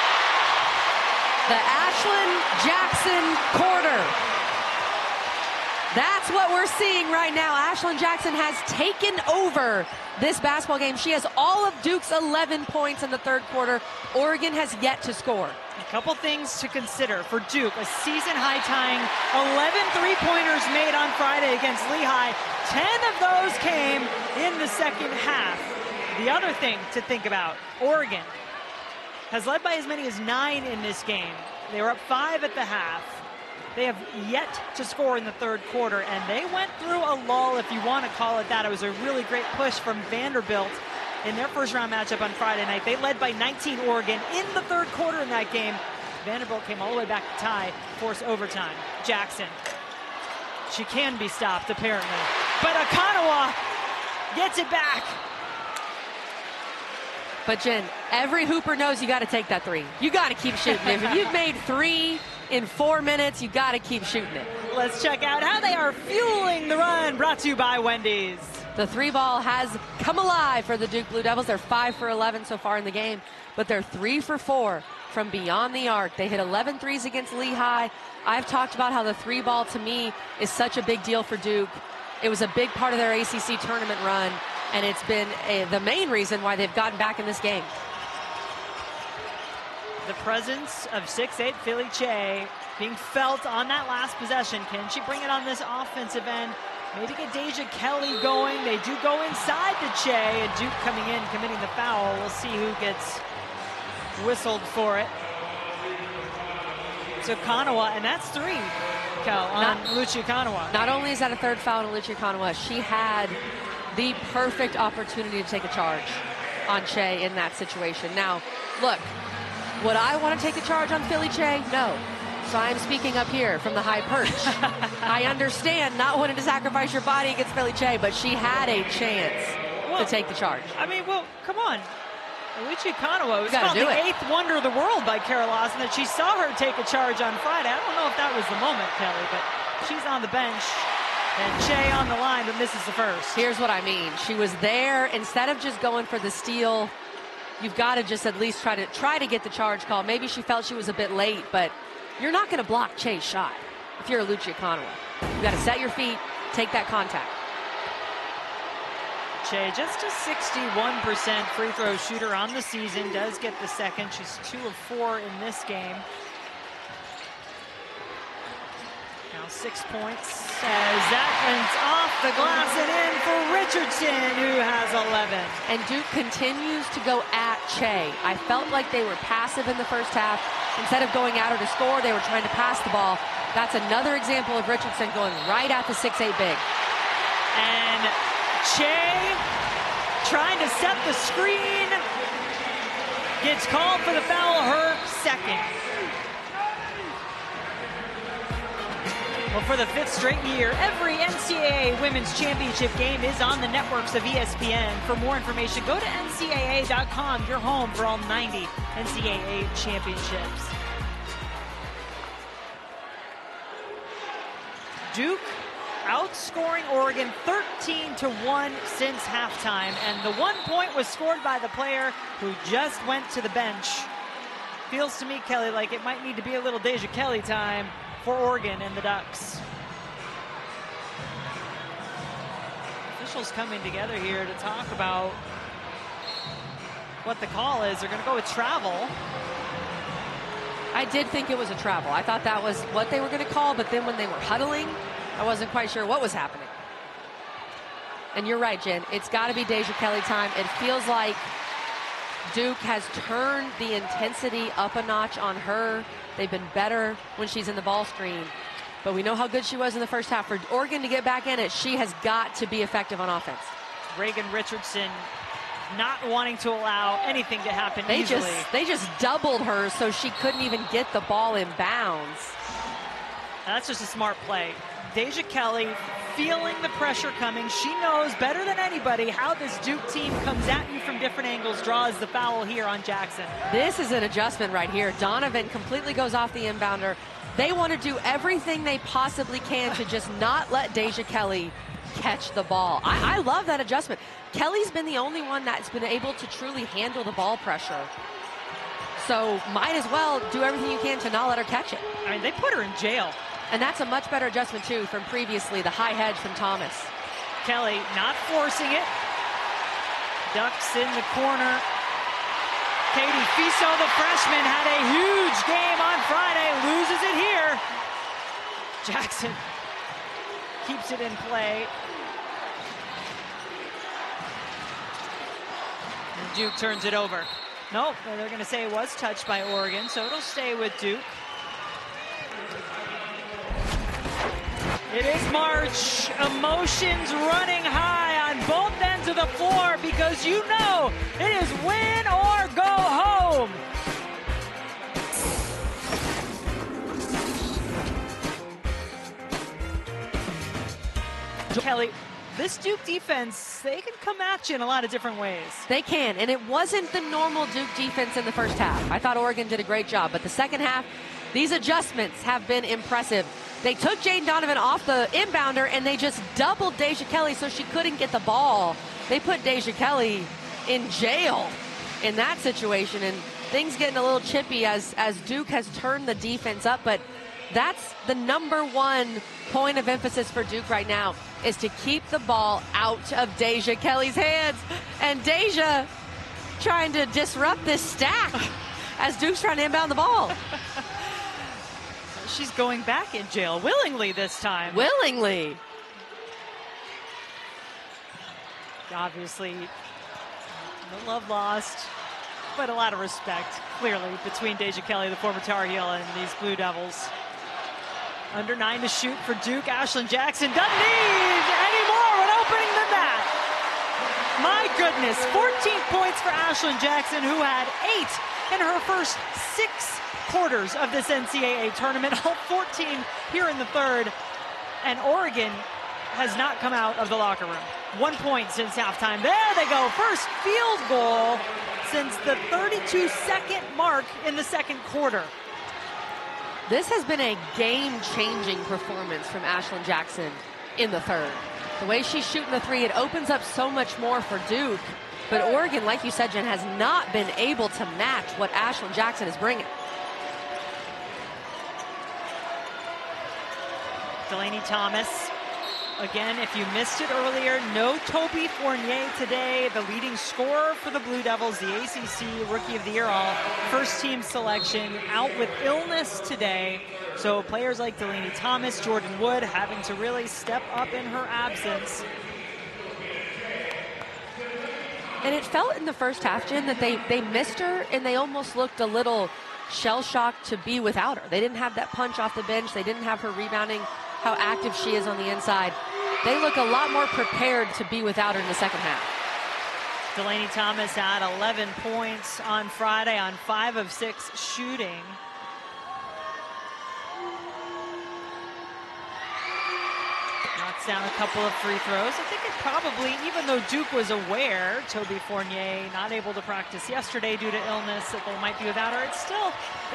The Ashlyn Jackson quarter. That's what we're seeing right now. Ashlyn Jackson has taken over this basketball game. She has all of Duke's 11 points in the third quarter. Oregon has yet to score. A couple things to consider for Duke. A season-high tying 11 three-pointers made on Friday against Lehigh. 10 of those came in the second half. The other thing to think about, Oregon has led by as many as 9 in this game. They were up 5 at the half. They have yet to score in the third quarter, and they went through a lull, if you want to call it that. It was a really great push from Vanderbilt in their first-round matchup on Friday night. They led by 19 Oregon in the third quarter in that game. Vanderbilt came all the way back to tie, force overtime. Jackson. She can be stopped, apparently. But Okonawa gets it back. But Jen, every hooper knows you got to take that three. You got to keep shooting it. If you've made 3 in 4 minutes, you got to keep shooting it. Let's check out how they are fueling the run. Brought to you by Wendy's. The 3 ball has come alive for the Duke Blue Devils. They're 5 for 11 so far in the game, but they're 3 for 4 from beyond the arc. They hit 11 threes against Lehigh. I've talked about how the 3 ball to me is such a big deal for Duke. It was a big part of their ACC tournament run, and it's been the main reason why they've gotten back in this game. The presence of 6'8" Philly Che being felt on that last possession. Can she bring it on this offensive end? Maybe get Deja Kelly going. They do go inside to Che, and Duke coming in, committing the foul. We'll see who gets whistled for it. So Kanawa, and that's 3, Kel, on Lucia Kanawa. Not only is that a 3rd foul on Lucia Kanawa, she had the perfect opportunity to take a charge on Che in that situation. Now, look, would I want to take a charge on Philly Che? No. So I'm speaking up here from the high perch. I understand not wanting to sacrifice your body against Philly Che, but she had a chance to take the charge. I mean, well, come on. Lucia Kanawa was called the 8th wonder of the world by Carol Lawson, that she saw her take a charge on Friday. I don't know if that was the moment, Kelly, but she's on the bench. And Che on the line, but misses the first. Here's what I mean. She was there. Instead of just going for the steal, you've got to just at least try to get the charge call. Maybe she felt she was a bit late, but you're not going to block Che's shot if you're a Lucia Kanawa. You've got to set your feet, take that contact. Che, just a 61% free throw shooter on the season, does get the second. She's 2 of 4 in this game. Now 6 points as that one's off the glass and in for Richardson, who has 11. And Duke continues to go at Che. I felt like they were passive in the first half. Instead of going at her to score, they were trying to pass the ball. That's another example of Richardson going right at the 6'8" big. And Che trying to set the screen, gets called for the foul, her second. Well, for the 5th straight year, every NCAA Women's Championship game is on the networks of ESPN. For more information, go to ncaa.com, your home for all 90 NCAA championships. Duke outscoring Oregon 13-1 since halftime, and the 1 point was scored by the player who just went to the bench. Feels to me, Kelly, like it might need to be a little Deja Kelly time for Oregon and the Ducks. Officials coming together here to talk about what the call is. They're going to go with travel. I did think it was a travel. I thought that was what they were going to call, but then when they were huddling, I wasn't quite sure what was happening. And you're right, Jen. It's got to be Deja Kelly time. It feels like Duke has turned the intensity up a notch on her. They've been better when she's in the ball screen. But we know how good she was in the first half. For Oregon to get back in it, she has got to be effective on offense. Reagan Richardson not wanting to allow anything to happen easily. They just doubled her so she couldn't even get the ball in bounds. That's just a smart play. Deja Kelly feeling the pressure coming. She knows better than anybody how this Duke team comes at you from different angles, draws the foul here on Jackson. This is an adjustment right here. Donovan completely goes off the inbounder. They want to do everything they possibly can to just not let Deja Kelly catch the ball. I love that adjustment. Kelly's been the only one that's been able to truly handle the ball pressure. So might as well do everything you can to not let her catch it. I mean, they put her in jail. And that's a much better adjustment, too, from previously, the high hedge from Thomas. Kelly not forcing it. Ducks in the corner. Katie Fiso, the freshman, had a huge game on Friday, loses it here. Jackson keeps it in play. And Duke turns it over. Nope, they're going to say it was touched by Oregon, so it'll stay with Duke. It is March. Emotions running high on both ends of the floor because you know it is win or go home. Kelly, this Duke defense, they can come at you in a lot of different ways. They can, and it wasn't the normal Duke defense in the first half. I thought Oregon did a great job, but the second half, these adjustments have been impressive. They took Jane Donovan off the inbounder, and they just doubled Deja Kelly so she couldn't get the ball. They put Deja Kelly in jail in that situation, and things getting a little chippy as Duke has turned the defense up, but that's the #1 point of emphasis for Duke right now. is to keep the ball out of Deja Kelly's hands. And Deja trying to disrupt this stack as Duke's trying to inbound the ball. She's going back in jail willingly this time. Willingly. Obviously, no love lost, but a lot of respect, clearly, between Deja Kelly, the former Tar Heel, and these Blue Devils. Under 9 to shoot for Duke. Ashlyn Jackson doesn't need any more of an opening than that. My goodness, 14 points for Ashlyn Jackson, who had 8 in her first 6 quarters of this NCAA tournament, all 14 here in the third. And Oregon has not come out of the locker room. 1 point since halftime. There they go. First field goal since the 32-second mark in the second quarter. This has been a game-changing performance from Ashlyn Jackson in the third. The way she's shooting the three, it opens up so much more for Duke. But Oregon, like you said, Jen, has not been able to match what Ashlyn Jackson is bringing. Delaney Thomas. Again, if you missed it earlier, no Toby Fournier today, the leading scorer for the Blue Devils, the ACC Rookie of the Year all first team selection, out with illness today. So players like Delaney Thomas, Jordan Wood having to really step up in her absence. And it felt in the first half, Jen, that they missed her and they almost looked a little shell-shocked to be without her. They didn't have that punch off the bench. They didn't have her rebounding, how active she is on the inside. They look a lot more prepared to be without her in the second half. Delaney Thomas had 11 points on Friday on 5 of 6 shooting. Knocks down a couple of free throws. I think it probably, even though Duke was aware, Toby Fournier not able to practice yesterday due to illness, that they might be without her.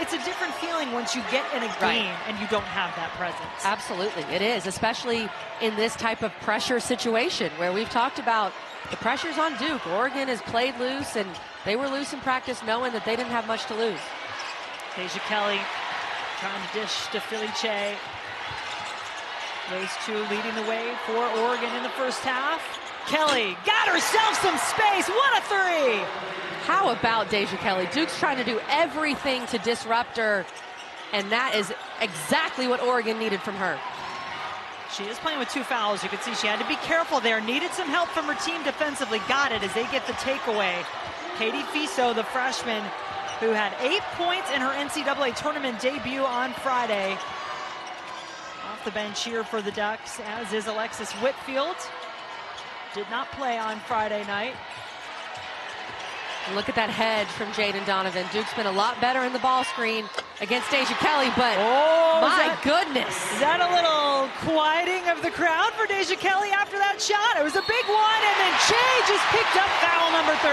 It's a different feeling once you get in a game and you don't have that presence. Absolutely, it is, especially in this type of pressure situation where we've talked about the pressure's on Duke. Oregon has played loose, and they were loose in practice knowing that they didn't have much to lose. Deja Kelly trying to dish to Philly Che. Those two leading the way for Oregon in the first half. Kelly got herself some space. What a three! How about Deja Kelly? Duke's trying to do everything to disrupt her, and that is exactly what Oregon needed from her. She is playing with 2 fouls. You can see she had to be careful there. Needed some help from her team defensively. Got it as they get the takeaway. Katie Fiso, the freshman, who had 8 points in her NCAA tournament debut on Friday. Off the bench here for the Ducks, as is Alexis Whitfield. Did not play on Friday night. Look at that hedge from Jaden Donovan. Duke's been a lot better in the ball screen against Deja Kelly, but my goodness. Is that a little quieting of the crowd for Deja Kelly after that shot? It was a big one, and then Che just picked up foul number 3.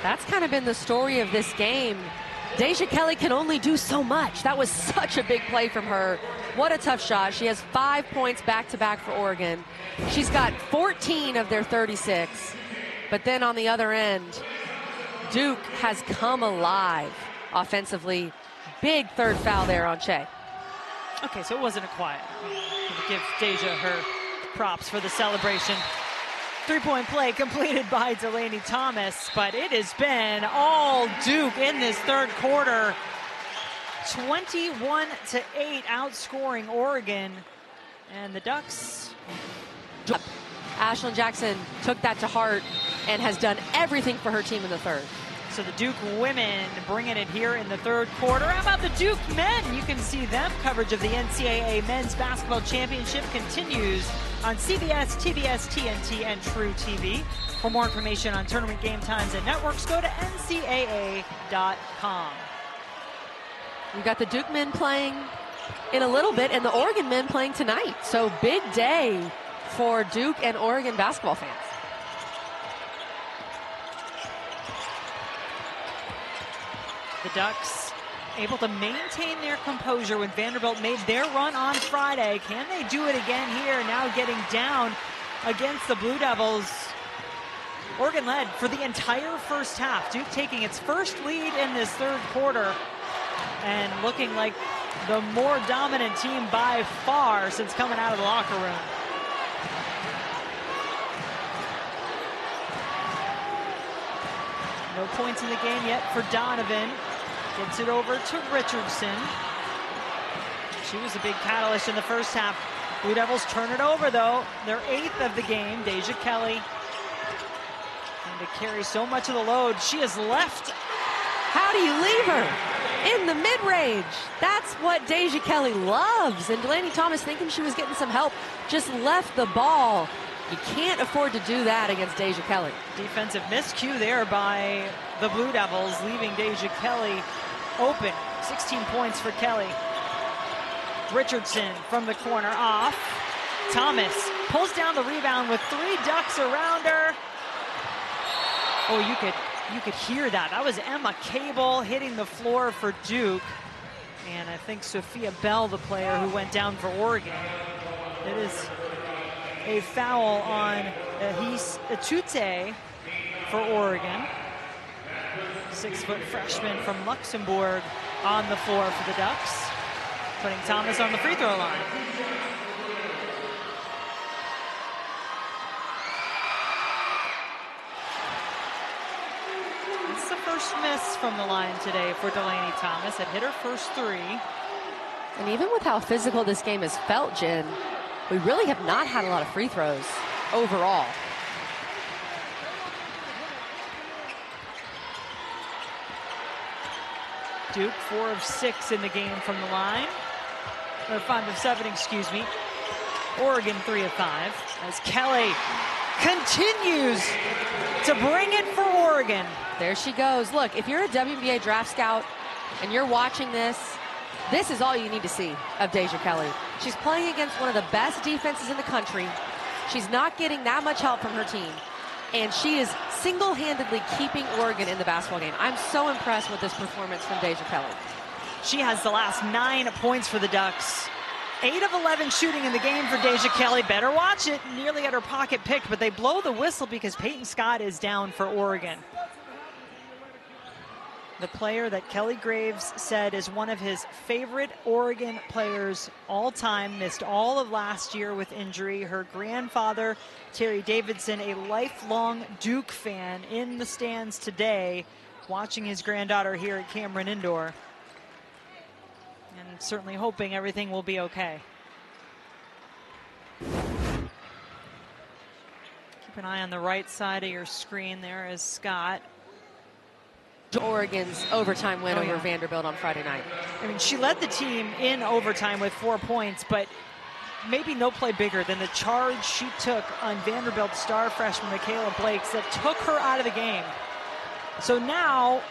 That's kind of been the story of this game. Deja Kelly can only do so much. That was such a big play from her. What a tough shot. She has 5 points back-to-back for Oregon. She's got 14 of their 36. But then on the other end, Duke has come alive offensively. Big third foul there on Che. Okay, so it wasn't a quiet. We'll give Deja her props for the celebration. 3-point play completed by Delaney Thomas, but it has been all Duke in this third quarter. 21-8 outscoring Oregon, and the Ducks. Ashlyn Jackson took that to heart and has done everything for her team in the third. So the Duke women bringing it here in the third quarter. How about the Duke men? You can see them. Coverage of the NCAA Men's Basketball Championship continues on CBS, TBS, TNT, and True TV. For more information on tournament game times and networks, go to ncaa.com. We've got the Duke men playing in a little bit and the Oregon men playing tonight. So big day for Duke and Oregon basketball fans. The Ducks able to maintain their composure when Vanderbilt made their run on Friday. Can they do it again here? Now getting down against the Blue Devils. Oregon led for the entire first half. Duke taking its first lead in this third quarter and looking like the more dominant team by far since coming out of the locker room. No points in the game yet for Donovan. Gets it over to Richardson. She was a big catalyst in the first half. Blue Devils turn it over, though. Their 8th of the game. Deja Kelly. And to carry so much of the load, she has left. How do you leave her? In the mid-range. That's what Deja Kelly loves. And Delaney Thomas, thinking she was getting some help, just left the ball. You can't afford to do that against Deja Kelly. Defensive miscue there by the Blue Devils, leaving Deja Kelly open. 16 points for Kelly. Richardson from the corner off. Thomas pulls down the rebound with 3 Ducks around her. Oh, you could hear that. That was Emma Cable hitting the floor for Duke. And I think Sophia Bell, the player who went down for Oregon. It is a foul on Ahis Atute for Oregon. 6-foot freshman from Luxembourg on the floor for the Ducks, putting Thomas on the free throw line. It's the first miss from the line today for Delaney Thomas. Had hit her first 3. And even with how physical this game has felt, Jen, we really have not had a lot of free throws overall. Duke 4 of 6 in the game from the line. Or 5 of 7, excuse me. Oregon 3 of 5. As Kelly continues to bring it for Oregon. There she goes. Look, if you're a WNBA draft scout and you're watching this, this is all you need to see of Deja Kelly. She's playing against one of the best defenses in the country. She's not getting that much help from her team. And she is single-handedly keeping Oregon in the basketball game. I'm so impressed with this performance from Deja Kelly. She has the last 9 points for the Ducks. 8 of 11 shooting in the game for Deja Kelly. Better watch it. Nearly had her pocket picked, but they blow the whistle because Peyton Scott is down for Oregon. The player that Kelly Graves said is one of his favorite Oregon players all time, missed all of last year with injury. Her grandfather, Terry Davidson, a lifelong Duke fan, in the stands today, watching his granddaughter here at Cameron Indoor. And certainly hoping everything will be okay. Keep an eye on the right side of your screen there as Scott. Oregon's overtime win over Vanderbilt on Friday night. I mean, she led the team in overtime with 4 points, but maybe no play bigger than the charge she took on Vanderbilt star freshman Michaela Blakes that took her out of the game. So now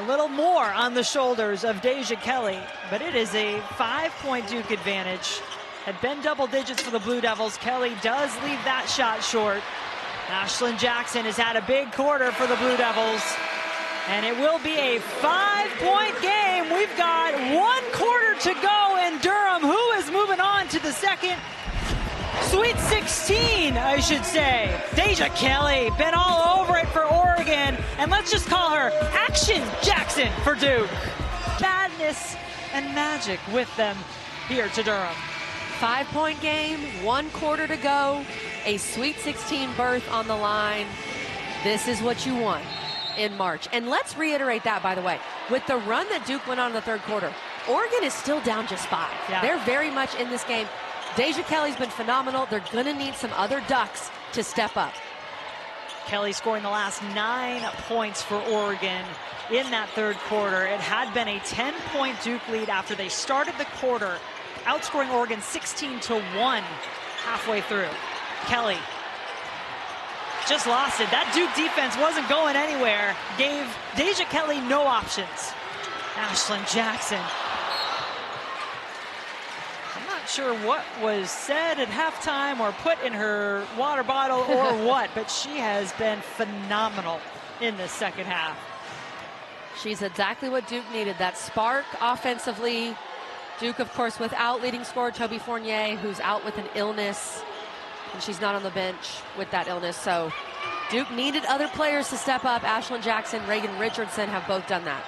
a little more on the shoulders of Deja Kelly, but it is a 5-point Duke advantage. Had been double digits for the Blue Devils. Kelly does leave that shot short. Ashlyn Jackson has had a big quarter for the Blue Devils. And it will be a 5-point game. We've got 1 quarter to go in Durham. Who is moving on to the second Sweet 16, I should say. Deja Kelly, been all over it for Oregon. And let's just call her Action Jackson for Duke. Madness and magic with them here to Durham. 5-point game, 1 quarter to go, a Sweet 16 berth on the line. This is what you want in March. And let's reiterate that, by the way, with the run that Duke went on in the third quarter, Oregon is still down just 5. Yeah. They're very much in this game. Deja Kelly's been phenomenal. They're going to need some other Ducks to step up. Kelly scoring the last 9 points for Oregon in that third quarter. It had been a 10-point Duke lead after they started the quarter, outscoring Oregon 16-1 halfway through. Kelly just lost it. That Duke defense wasn't going anywhere. Gave Deja Kelly no options. Ashlyn Jackson. I'm not sure what was said at halftime or put in her water bottle or what, but she has been phenomenal in the second half. She's exactly what Duke needed, that spark offensively. Duke, of course, without leading scorer Toby Fournier, who's out with an illness, and she's not on the bench with that illness. So Duke needed other players to step up. Ashlyn Jackson, Reagan Richardson have both done that.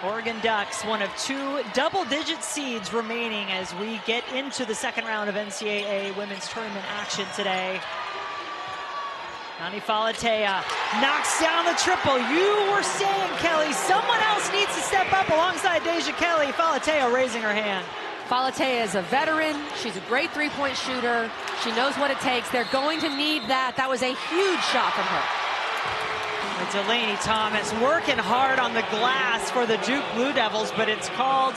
Oregon Ducks, one of 2 double-digit seeds remaining as we get into the second round of NCAA women's tournament action today. Nani Falatea knocks down the triple. You were saying, Kelly, someone else needs to step up alongside Deja Kelly. Falatea raising her hand. Falatea is a veteran. She's a great three-point shooter. She knows what it takes. They're going to need that. That was a huge shot from her. Delaney Thomas working hard on the glass for the Duke Blue Devils, but it's called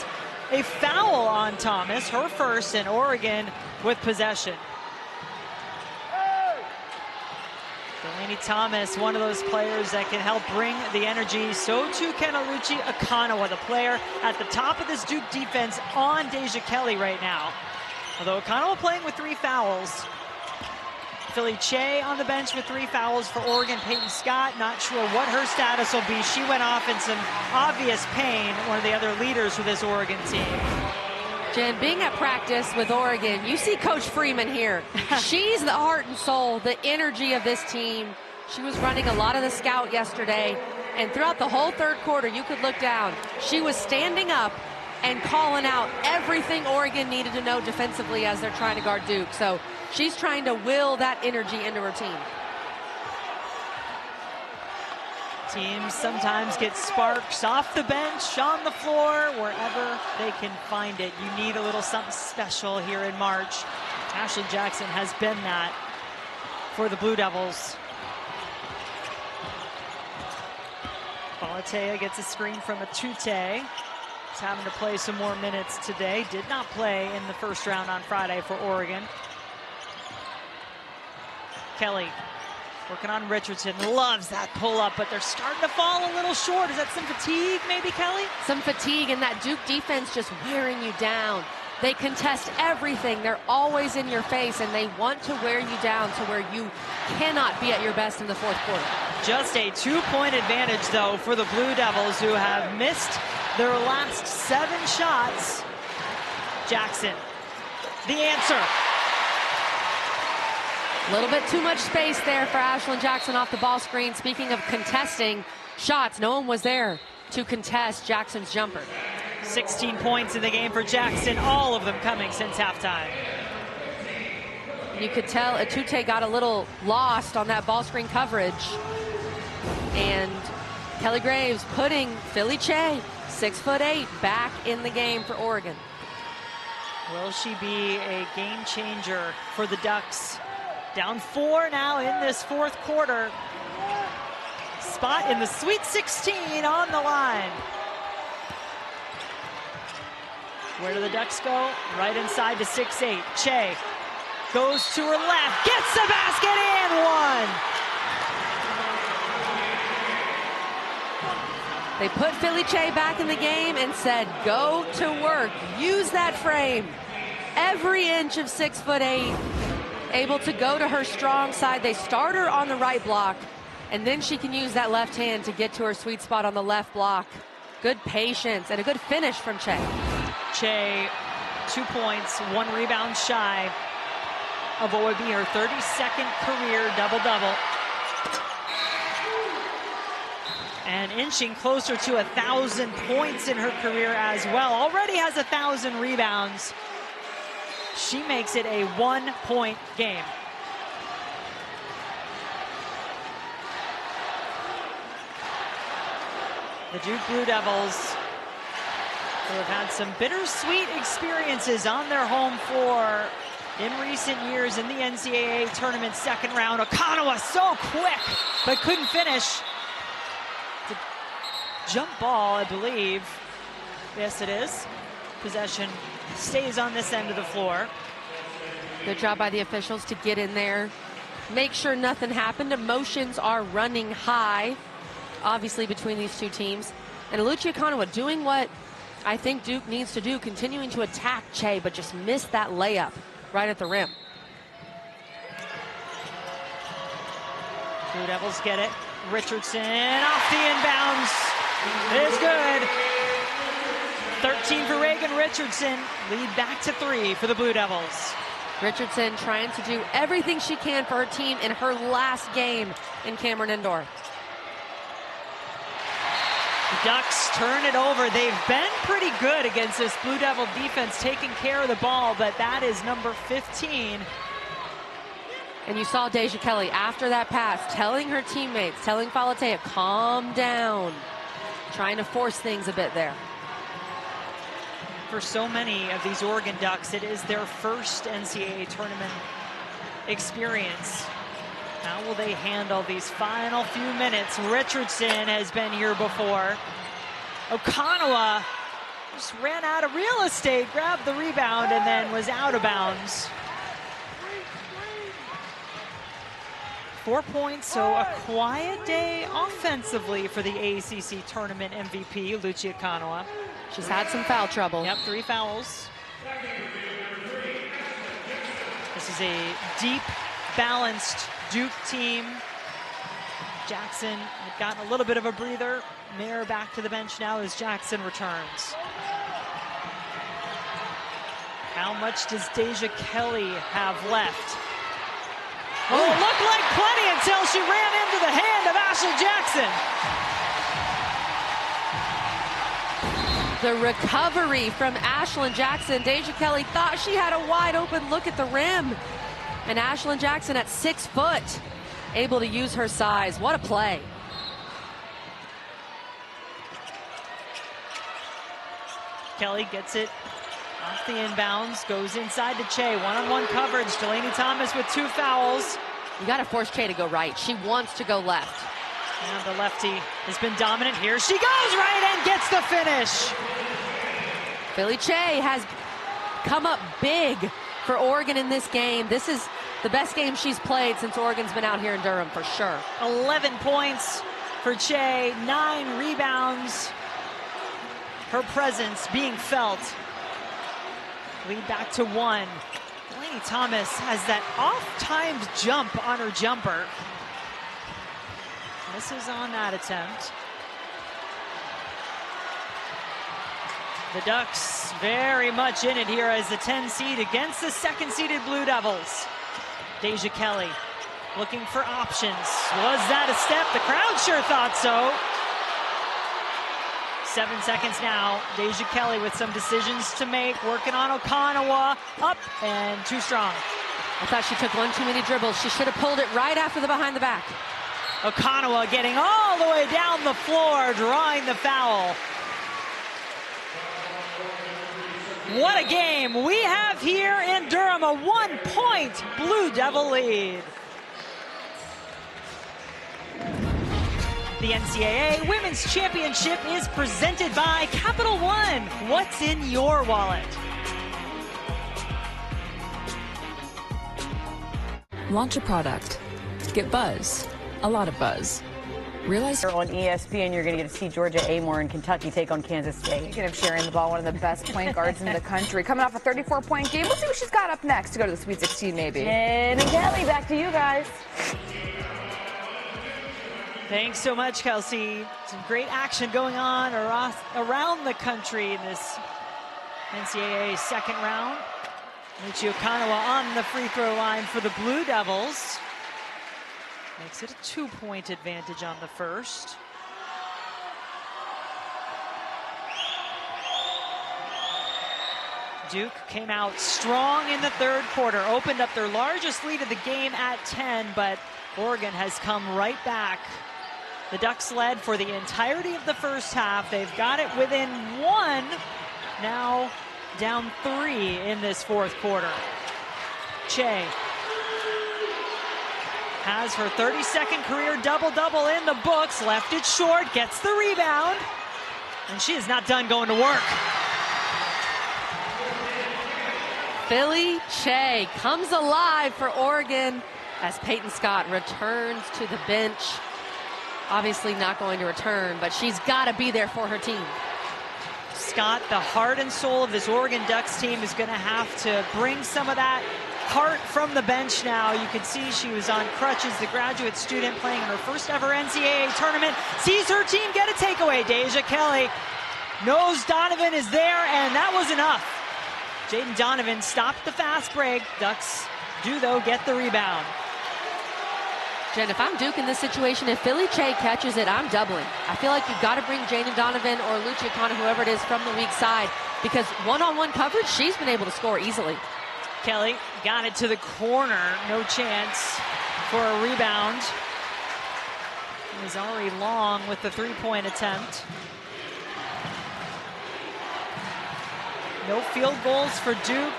a foul on Thomas, her first, in Oregon with possession. Delaney Thomas, one of those players that can help bring the energy. So too can Oluchi Akanawa, the player at the top of this Duke defense on Deja Kelly right now. Although Akanawa playing with 3 fouls. Philly Che on the bench with 3 fouls for Oregon. Peyton Scott, not sure what her status will be. She went off in some obvious pain, one of the other leaders for this Oregon team. Jen, being at practice with Oregon, you see Coach Freeman here. She's the heart and soul, the energy of this team. She was running a lot of the scout yesterday, and throughout the whole third quarter, you could look down. She was standing up and calling out everything Oregon needed to know defensively as they're trying to guard Duke. So she's trying to will that energy into her team. Teams sometimes get sparks off the bench, on the floor, wherever they can find it. You need a little something special here in March. Ashlyn Jackson has been that for the Blue Devils. Falatea gets a screen from Atute. He's having to play some more minutes today. Did not play in the first round on Friday for Oregon. Kelly working on Richardson. Loves that pull-up, but they're starting to fall a little short. Is that some fatigue maybe, Kelly? Some fatigue, and that Duke defense just wearing you down. They contest everything. They're always in your face, and they want to wear you down to where you cannot be at your best in the fourth quarter. Just a 2-point advantage, though, for the Blue Devils, who have missed their last 7 shots. Jackson, the answer. A little bit too much space there for Ashlyn Jackson off the ball screen. Speaking of contesting shots, no one was there to contest Jackson's jumper. 16 points in the game for Jackson, all of them coming since halftime. You could tell Atute got a little lost on that ball screen coverage. And Kelly Graves putting Philly Che, 6'8", back in the game for Oregon. Will she be a game changer for the Ducks? Down 4 now in this fourth quarter. Spot in the Sweet 16 on the line. Where do the Ducks go? Right inside to 6'8". Che goes to her left, gets the basket and one. They put Philly Che back in the game and said, go to work. Use that frame. Every inch of 6'8", able to go to her strong side. They start her on the right block, and then she can use that left hand to get to her sweet spot on the left block. Good patience and a good finish from Che. Che, 2 points, 1 rebound shy of what would be her 32nd career double-double. And inching closer to 1,000 points in her career as well. Already has 1,000 rebounds. She makes it a 1-point game. The Duke Blue Devils, who have had some bittersweet experiences on their home floor in recent years in the NCAA tournament second round. Akanawa so quick, but couldn't finish. The jump ball, I believe. Yes, it is. Possession stays on this end of the floor. Good job by the officials to get in there, make sure nothing happened. Emotions are running high, obviously, between these two teams. And Oluchi Akanawa doing what I think Duke needs to do, continuing to attack Che, but just missed that layup right at the rim. Blue Devils get it. Richardson off the inbounds. It is good. 13 for Reagan Richardson. Lead back to 3 for the Blue Devils. Richardson trying to do everything she can for her team in her last game in Cameron Indoor. The Ducks turn it over. They've been pretty good against this Blue Devil defense, taking care of the ball, but that is number 15. And you saw Deja Kelly after that pass telling her teammates, telling Falatea, calm down, trying to force things a bit there. For so many of these Oregon Ducks, it is their first NCAA tournament experience. How will they handle these final few minutes? Richardson has been here before. Okonawa just ran out of real estate, grabbed the rebound, and then was out of bounds. 4 points, so a quiet day offensively for the ACC tournament MVP, Lucia Okonawa. She's had some foul trouble. Yep, 3 fouls. This is a deep, balanced Duke team. Jackson had gotten a little bit of a breather. Mayer back to the bench now as Jackson returns. How much does Deja Kelly have left? Oh, it looked like plenty until she ran into the hand of Ashley Jackson. The recovery from Ashlyn Jackson. Deja Kelly thought she had a wide open look at the rim. And Ashlyn Jackson at 6 foot, able to use her size. What a play. Kelly gets it off the inbounds, goes inside to Che. One-on-one coverage. Delaney Thomas with 2 fouls. You got to force Che to go right. She wants to go left. And the lefty has been dominant. Here she goes right and gets the finish. Billy Che has come up big for Oregon in this game. This is the best game she's played since Oregon's been out here in Durham, for sure. 11 points for Che, 9 rebounds. Her presence being felt. Lead back to 1. Delaney Thomas has that off-timed jump on her jumper. Misses on that attempt. The Ducks very much in it here as the 10 seed against the 2nd-seeded Blue Devils. Deja Kelly looking for options. Was that a step? The crowd sure thought so. 7 seconds now. Deja Kelly with some decisions to make, working on Okonawa. Up and too strong. I thought she took one too many dribbles. She should have pulled it right after the behind the back. Okonawa getting all the way down the floor, drawing the foul. What a game we have here in Durham, a 1-point Blue Devil lead. The NCAA Women's Championship is presented by Capital One. What's in your wallet? Launch a product. Get buzz. A lot of buzz. Realize on ESPN, you're going to get to see Georgia Amore in Kentucky take on Kansas State. Speaking of sharing the ball, one of the best point guards in the country. Coming off a 34-point game. We'll see what she's got up next to go to the Sweet 16, maybe. Jen and Kelly, back to you guys. Thanks so much, Kelsey. Some great action going on around the country in this NCAA second round. Lucia Okonawa on the free throw line for the Blue Devils. Makes it a 2-point advantage on the first. Duke came out strong in the third quarter, opened up their largest lead of the game at 10, but Oregon has come right back. The Ducks led for the entirety of the first half. They've got it within 1, now down 3 in this fourth quarter. Che has her 32nd career double-double in the books, left it short, gets the rebound, and she is not done going to work. Billy Che comes alive for Oregon as Peyton Scott returns to the bench. Obviously not going to return, but she's got to be there for her team. Scott, the heart and soul of this Oregon Ducks team, is going to have to bring some of that heart from the bench now. You can see she was on crutches, the graduate student playing in her first ever NCAA tournament. Sees her team get a takeaway. Deja Kelly knows Donovan is there, and that was enough. Jaden Donovan stopped the fast break. Ducks do, though, get the rebound. Jen, if I'm Duke in this situation, if Philly Che catches it, I'm doubling. I feel like you've got to bring Jaden Donovan or Lucia Kana, whoever it is, from the weak side, because one-on-one coverage, she's been able to score easily. Kelly got it to the corner. No chance for a rebound. It was Ari Long with the three-point attempt. No field goals for Duke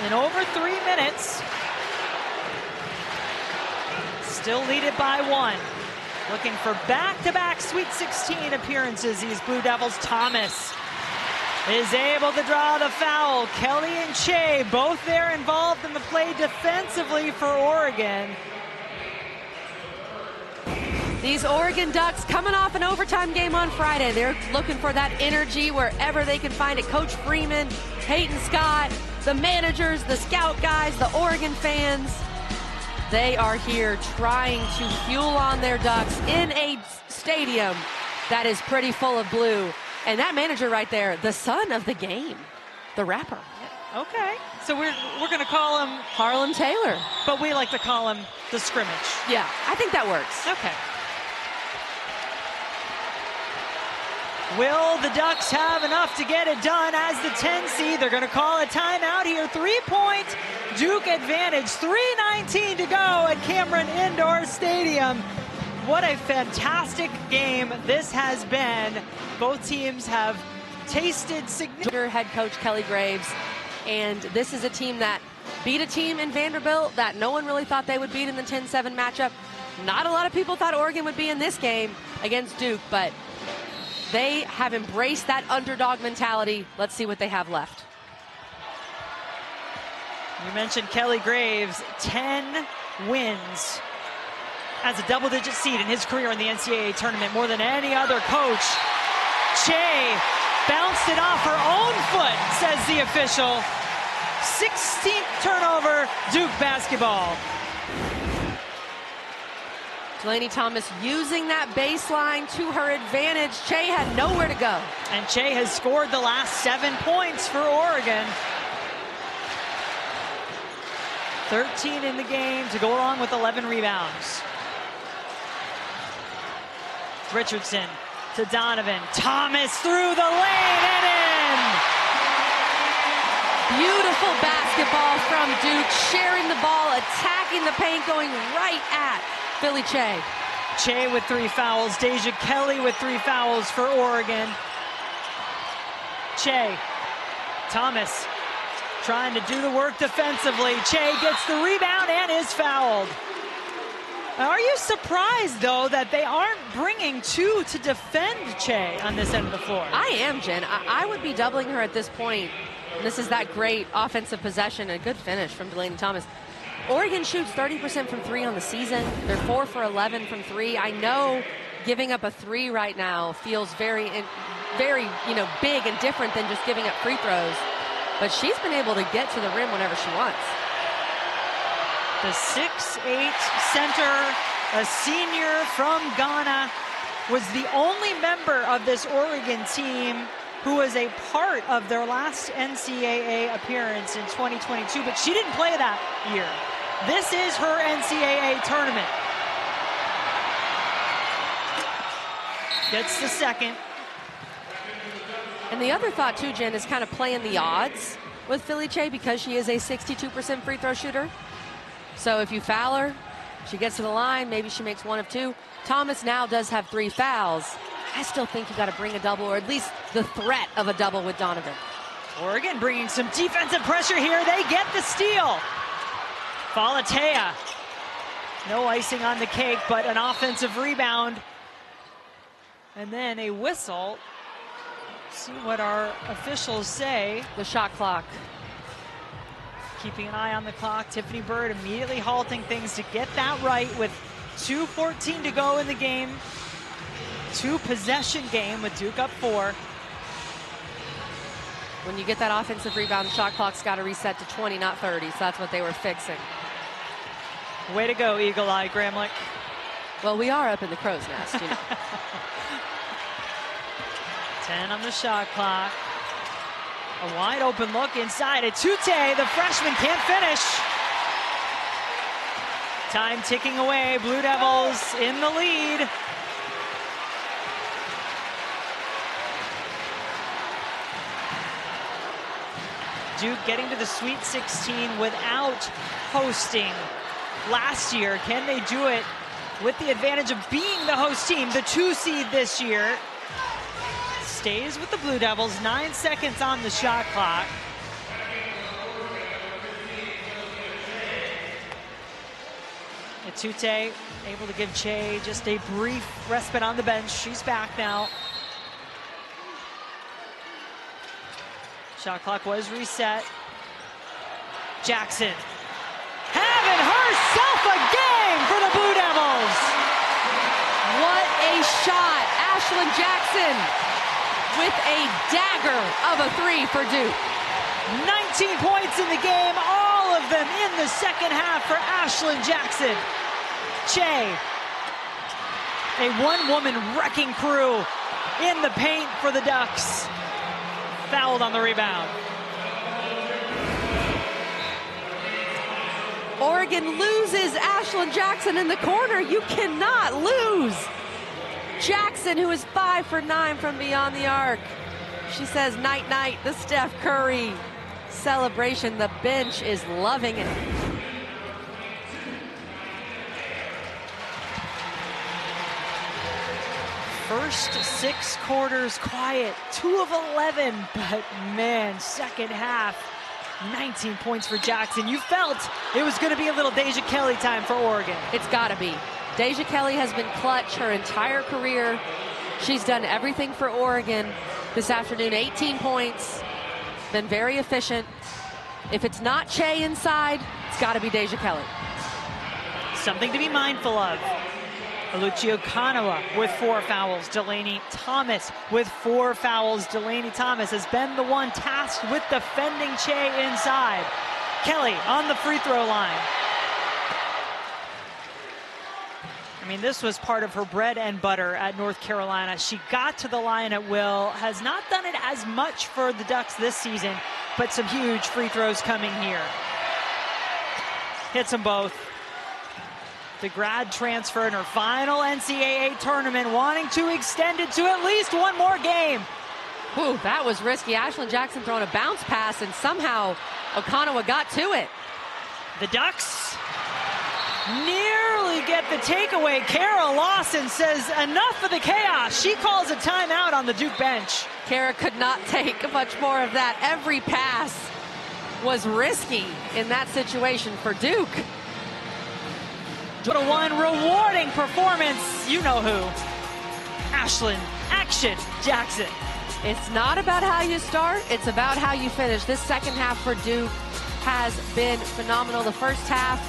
in over 3 minutes. Still lead it by 1. Looking for back-to-back Sweet 16 appearances, these Blue Devils. Thomas is able to draw the foul. Kelly and Che both there involved in the play defensively for Oregon. These Oregon Ducks coming off an overtime game on Friday. They're looking for that energy wherever they can find it. Coach Freeman, Peyton Scott, the managers, the scout guys, the Oregon fans. They are here trying to fuel on their Ducks in a stadium that is pretty full of blue. And that manager right there, the son of the game, the rapper. Okay, so we're going to call him Harlan Taylor. But we like to call him the scrimmage. Yeah, I think that works. Okay. Will the Ducks have enough to get it done as the 10 seed? They're going to call a timeout here. 3-point Duke advantage. 3:19 to go at Cameron Indoor Stadium. What a fantastic game this has been. Both teams have tasted significant. Head coach Kelly Graves, and this is a team that beat a team in Vanderbilt that no one really thought they would beat in the 10-7 matchup. Not a lot of people thought Oregon would be in this game against Duke, but they have embraced that underdog mentality. Let's see what they have left. You mentioned Kelly Graves, 10 wins as a double-digit seed in his career in the NCAA tournament, more than any other coach. Che bounced it off her own foot, says the official. 16th turnover, Duke basketball. Delaney Thomas using that baseline to her advantage. Che had nowhere to go. And Che has scored the last 7 points for Oregon. 13 in the game to go along with 11 rebounds. Richardson to Donovan. Thomas through the lane and in. Beautiful basketball from Duke, sharing the ball, attacking the paint, going right at Philly Che. Che with 3 fouls. Deja Kelly with 3 fouls for Oregon. Che. Thomas trying to do the work defensively. Che gets the rebound and is fouled. Are you surprised, though, that they aren't bringing 2 to defend Che on this end of the floor? I am, Jen. I would be doubling her at this point. And this is that great offensive possession. A good finish from Delaney Thomas. Oregon shoots 30% from 3 on the season. They're 4 for 11 from 3. I know giving up a 3 right now feels very, big and different than just giving up free throws. But she's been able to get to the rim whenever she wants. The 6'8" center, a senior from Ghana, was the only member of this Oregon team who was a part of their last NCAA appearance in 2022, but she didn't play that year. This is her NCAA tournament. Gets the second. And the other thought, too, Jen, is kind of playing the odds with Philly Che because she is a 62% free throw shooter. So if you foul her, she gets to the line, maybe she makes 1 of 2. Thomas now does have 3 fouls. I still think you got to bring a double, or at least the threat of a double with Donovan. Oregon bringing some defensive pressure here. They get the steal. Falatea. No icing on the cake, but an offensive rebound. And then a whistle. See what our officials say. The shot clock. Keeping an eye on the clock. Tiffany Bird immediately halting things to get that right with 2:14 to go in the game. 2-possession game with Duke up 4. When you get that offensive rebound, the shot clock's got to reset to 20, not 30. So that's what they were fixing. Way to go, Eagle Eye Gramlich. Well, we are up in the crow's nest, you know. 10 on the shot clock. A wide open look inside. Etute, the freshman, can't finish. Time ticking away. Blue Devils in the lead. Duke getting to the Sweet 16 without hosting last year. Can they do it with the advantage of being the host team? The 2 seed this year stays with the Blue Devils. 9 seconds on the shot clock. Etute able to give Che just a brief respite on the bench. She's back now. Shot clock was reset. Jackson having herself a game for the Blue Devils. What a shot. Ashlyn Jackson with a dagger of a 3 for Duke. 19 points in the game, all of them in the second half for Ashlyn Jackson. Che, a one-woman wrecking crew in the paint for the Ducks. Fouled on the rebound. Oregon loses Ashlyn Jackson in the corner. You cannot lose. Jackson, who is 5 for 9 from beyond the arc. She says night night, the Steph Curry celebration. The bench is loving it. First 6 quarters quiet, 2 of 11, but man, second half, 19 points for Jackson. You felt it was going to be a little Deja Kelly time for Oregon. It's got to be. Deja Kelly has been clutch her entire career. She's done everything for Oregon this afternoon. 18 points, been very efficient. If it's not Che inside, it's got to be Deja Kelly. Something to be mindful of. Alucci Okanawa with 4 fouls. Delaney Thomas with 4 fouls. Delaney Thomas has been the one tasked with defending Che inside. Kelly on the free throw line. I mean, this was part of her bread and butter at North Carolina. She got to the line at will, has not done it as much for the Ducks this season, but some huge free throws coming here. Hits them both. The grad transfer in her final NCAA tournament, wanting to extend it to at least one more game. Ooh, that was risky. Ashlyn Jackson throwing a bounce pass, and somehow Okanawa got to it. The Ducks nearly get the takeaway. Kara Lawson says enough of the chaos. She calls a timeout on the Duke bench. Kara could not take much more of that. Every pass was risky in that situation for Duke. What a one rewarding performance. You know who. Ashlyn Action Jackson. It's not about how you start, it's about how you finish. This second half for Duke has been phenomenal. The first half,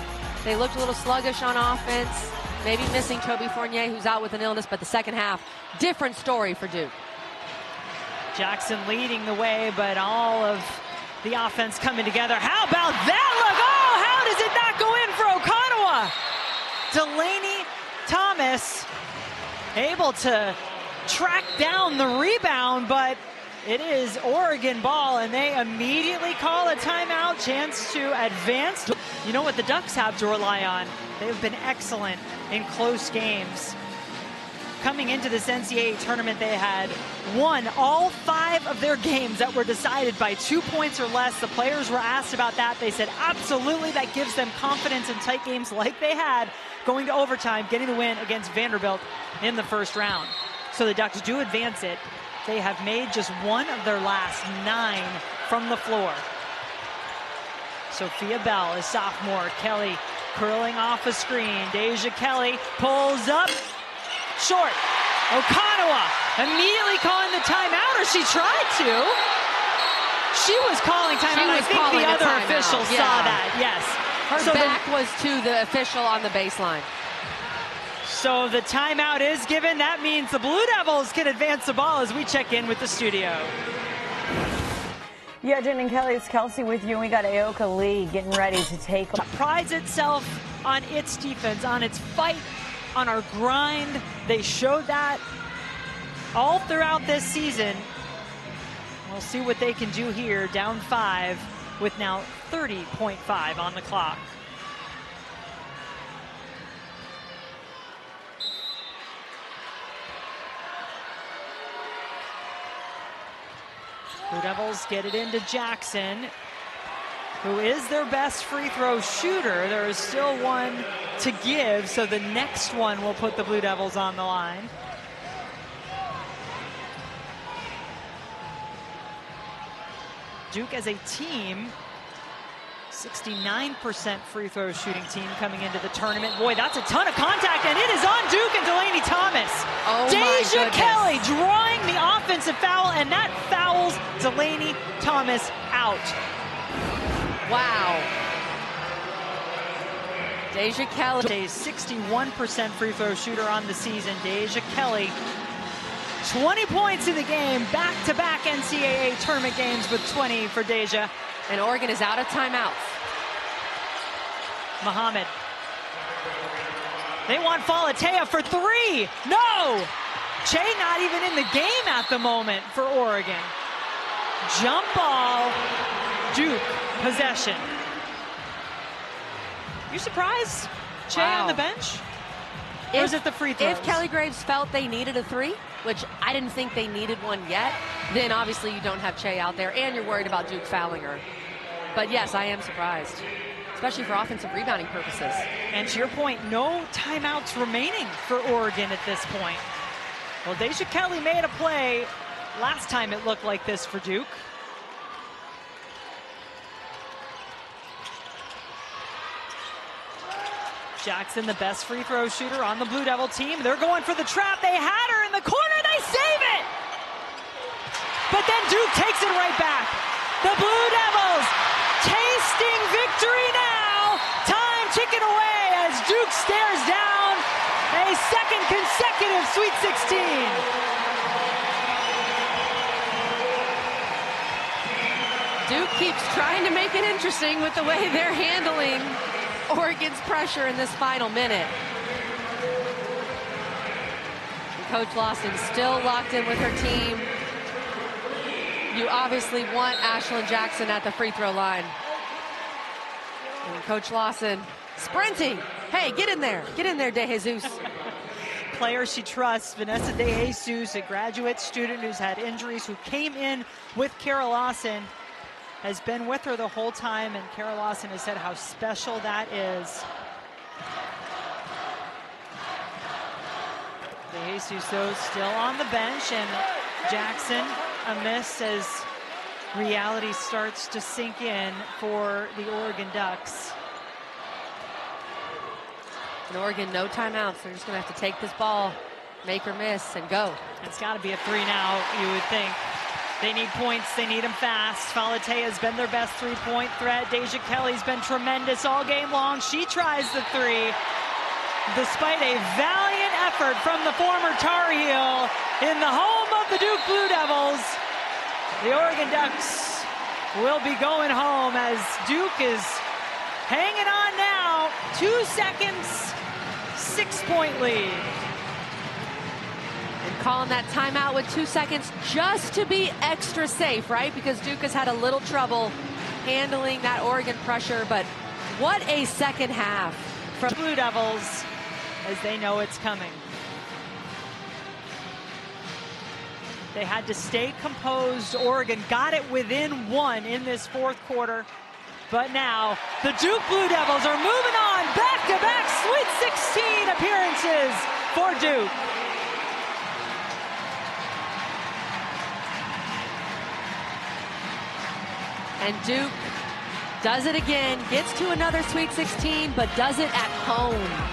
they looked a little sluggish on offense, maybe missing Toby Fournier, who's out with an illness, but the second half, different story for Duke. Jackson leading the way, but all of the offense coming together. How about that look? Oh, how does it not go in for Okanawa? Delaney Thomas able to track down the rebound, but it is Oregon ball, and they immediately call a timeout. Chance to advance. You know what the Ducks have to rely on? They've been excellent in close games. Coming into this NCAA tournament, they had won all 5 of their games that were decided by 2 points or less. The players were asked about that. They said absolutely, that gives them confidence in tight games like they had, going to overtime, getting the win against Vanderbilt in the first round. So the Ducks do advance it. They have made just 1 of their last 9 from the floor. Sophia Bell is sophomore. Kelly curling off a screen. Deja Kelly pulls up. Short. Okanawa immediately calling the timeout, or she tried to. She was calling timeout. I think the other officials saw that, yes. Her back was to the official on the baseline. So the timeout is given. That means the Blue Devils can advance the ball as we check in with the studio. Yeah, Jen and Kelly, it's Kelsey with you, and we got Aoka Lee getting ready to take. Prides itself on its defense, on its fight, on our grind. They showed that all throughout this season. We'll see what they can do here, down 5 with now 30.5 on the clock. Blue Devils get it into Jackson, who is their best free throw shooter. There is still one to give, so the next one will put the Blue Devils on the line. Duke as a team, 69% free throw shooting team coming into the tournament. Boy, that's a ton of contact, and it is on Duke and Delaney Thomas. Oh, Deja Kelly drawing the offensive foul, and that fouls Delaney Thomas out. Wow. Deja Kelly. A 61% free throw shooter on the season. Deja Kelly, 20 points in the game, back-to-back NCAA tournament games with 20 for Deja. And Oregon is out of timeouts. Muhammad. They want Falatea for 3. No! Che not even in the game at the moment for Oregon. Jump ball, Duke, possession. You surprised? Che on the bench? Or is it the free throws? If Kelly Graves felt they needed a 3, which I didn't think they needed one yet, then obviously you don't have Che out there, and you're worried about Duke fouling her. But yes, I am surprised, especially for offensive rebounding purposes. And to your point, no timeouts remaining for Oregon at this point. Well, Deja Kelly made a play. Last time it looked like this for Duke. Jackson, the best free throw shooter on the Blue Devil team. They're going for the trap. They had her in the corner. They save it. But then Duke takes it right back. The Blue Devils tasting victory now. Time ticking away as Duke stares down a second consecutive Sweet 16. Duke keeps trying to make it interesting with the way they're handling Oregon's pressure in this final minute. And Coach Lawson still locked in with her team. You obviously want Ashlyn Jackson at the free throw line. And Coach Lawson sprinting. Hey, get in there. Get in there, De Jesus. Player she trusts, Vanessa De Jesus, a graduate student who's had injuries, who came in with Kara Lawson, has been with her the whole time, and Kara Lawson has said how special that is. De Jesus, though, still on the bench, and Jackson a miss as reality starts to sink in for the Oregon Ducks. In Oregon, no timeouts. They're just going to have to take this ball, make or miss, and go. It's got to be a 3 now, you would think. They need points. They need them fast. Falatea has been their best three-point threat. Deja Kelly's been tremendous all game long. She tries the 3. Despite a valiant effort from the former Tar Heel in the home of the Duke Blue Devils, the Oregon Ducks will be going home as Duke is hanging on now. 2 seconds, 6-point lead. And calling that timeout with 2 seconds just to be extra safe, right? Because Duke has had a little trouble handling that Oregon pressure, but what a second half from Blue Devils as they know it's coming. They had to stay composed. Oregon got it within 1 in this fourth quarter. But now the Duke Blue Devils are moving on. Back-to-back Sweet 16 appearances for Duke. And Duke does it again, gets to another Sweet 16, but does it at home.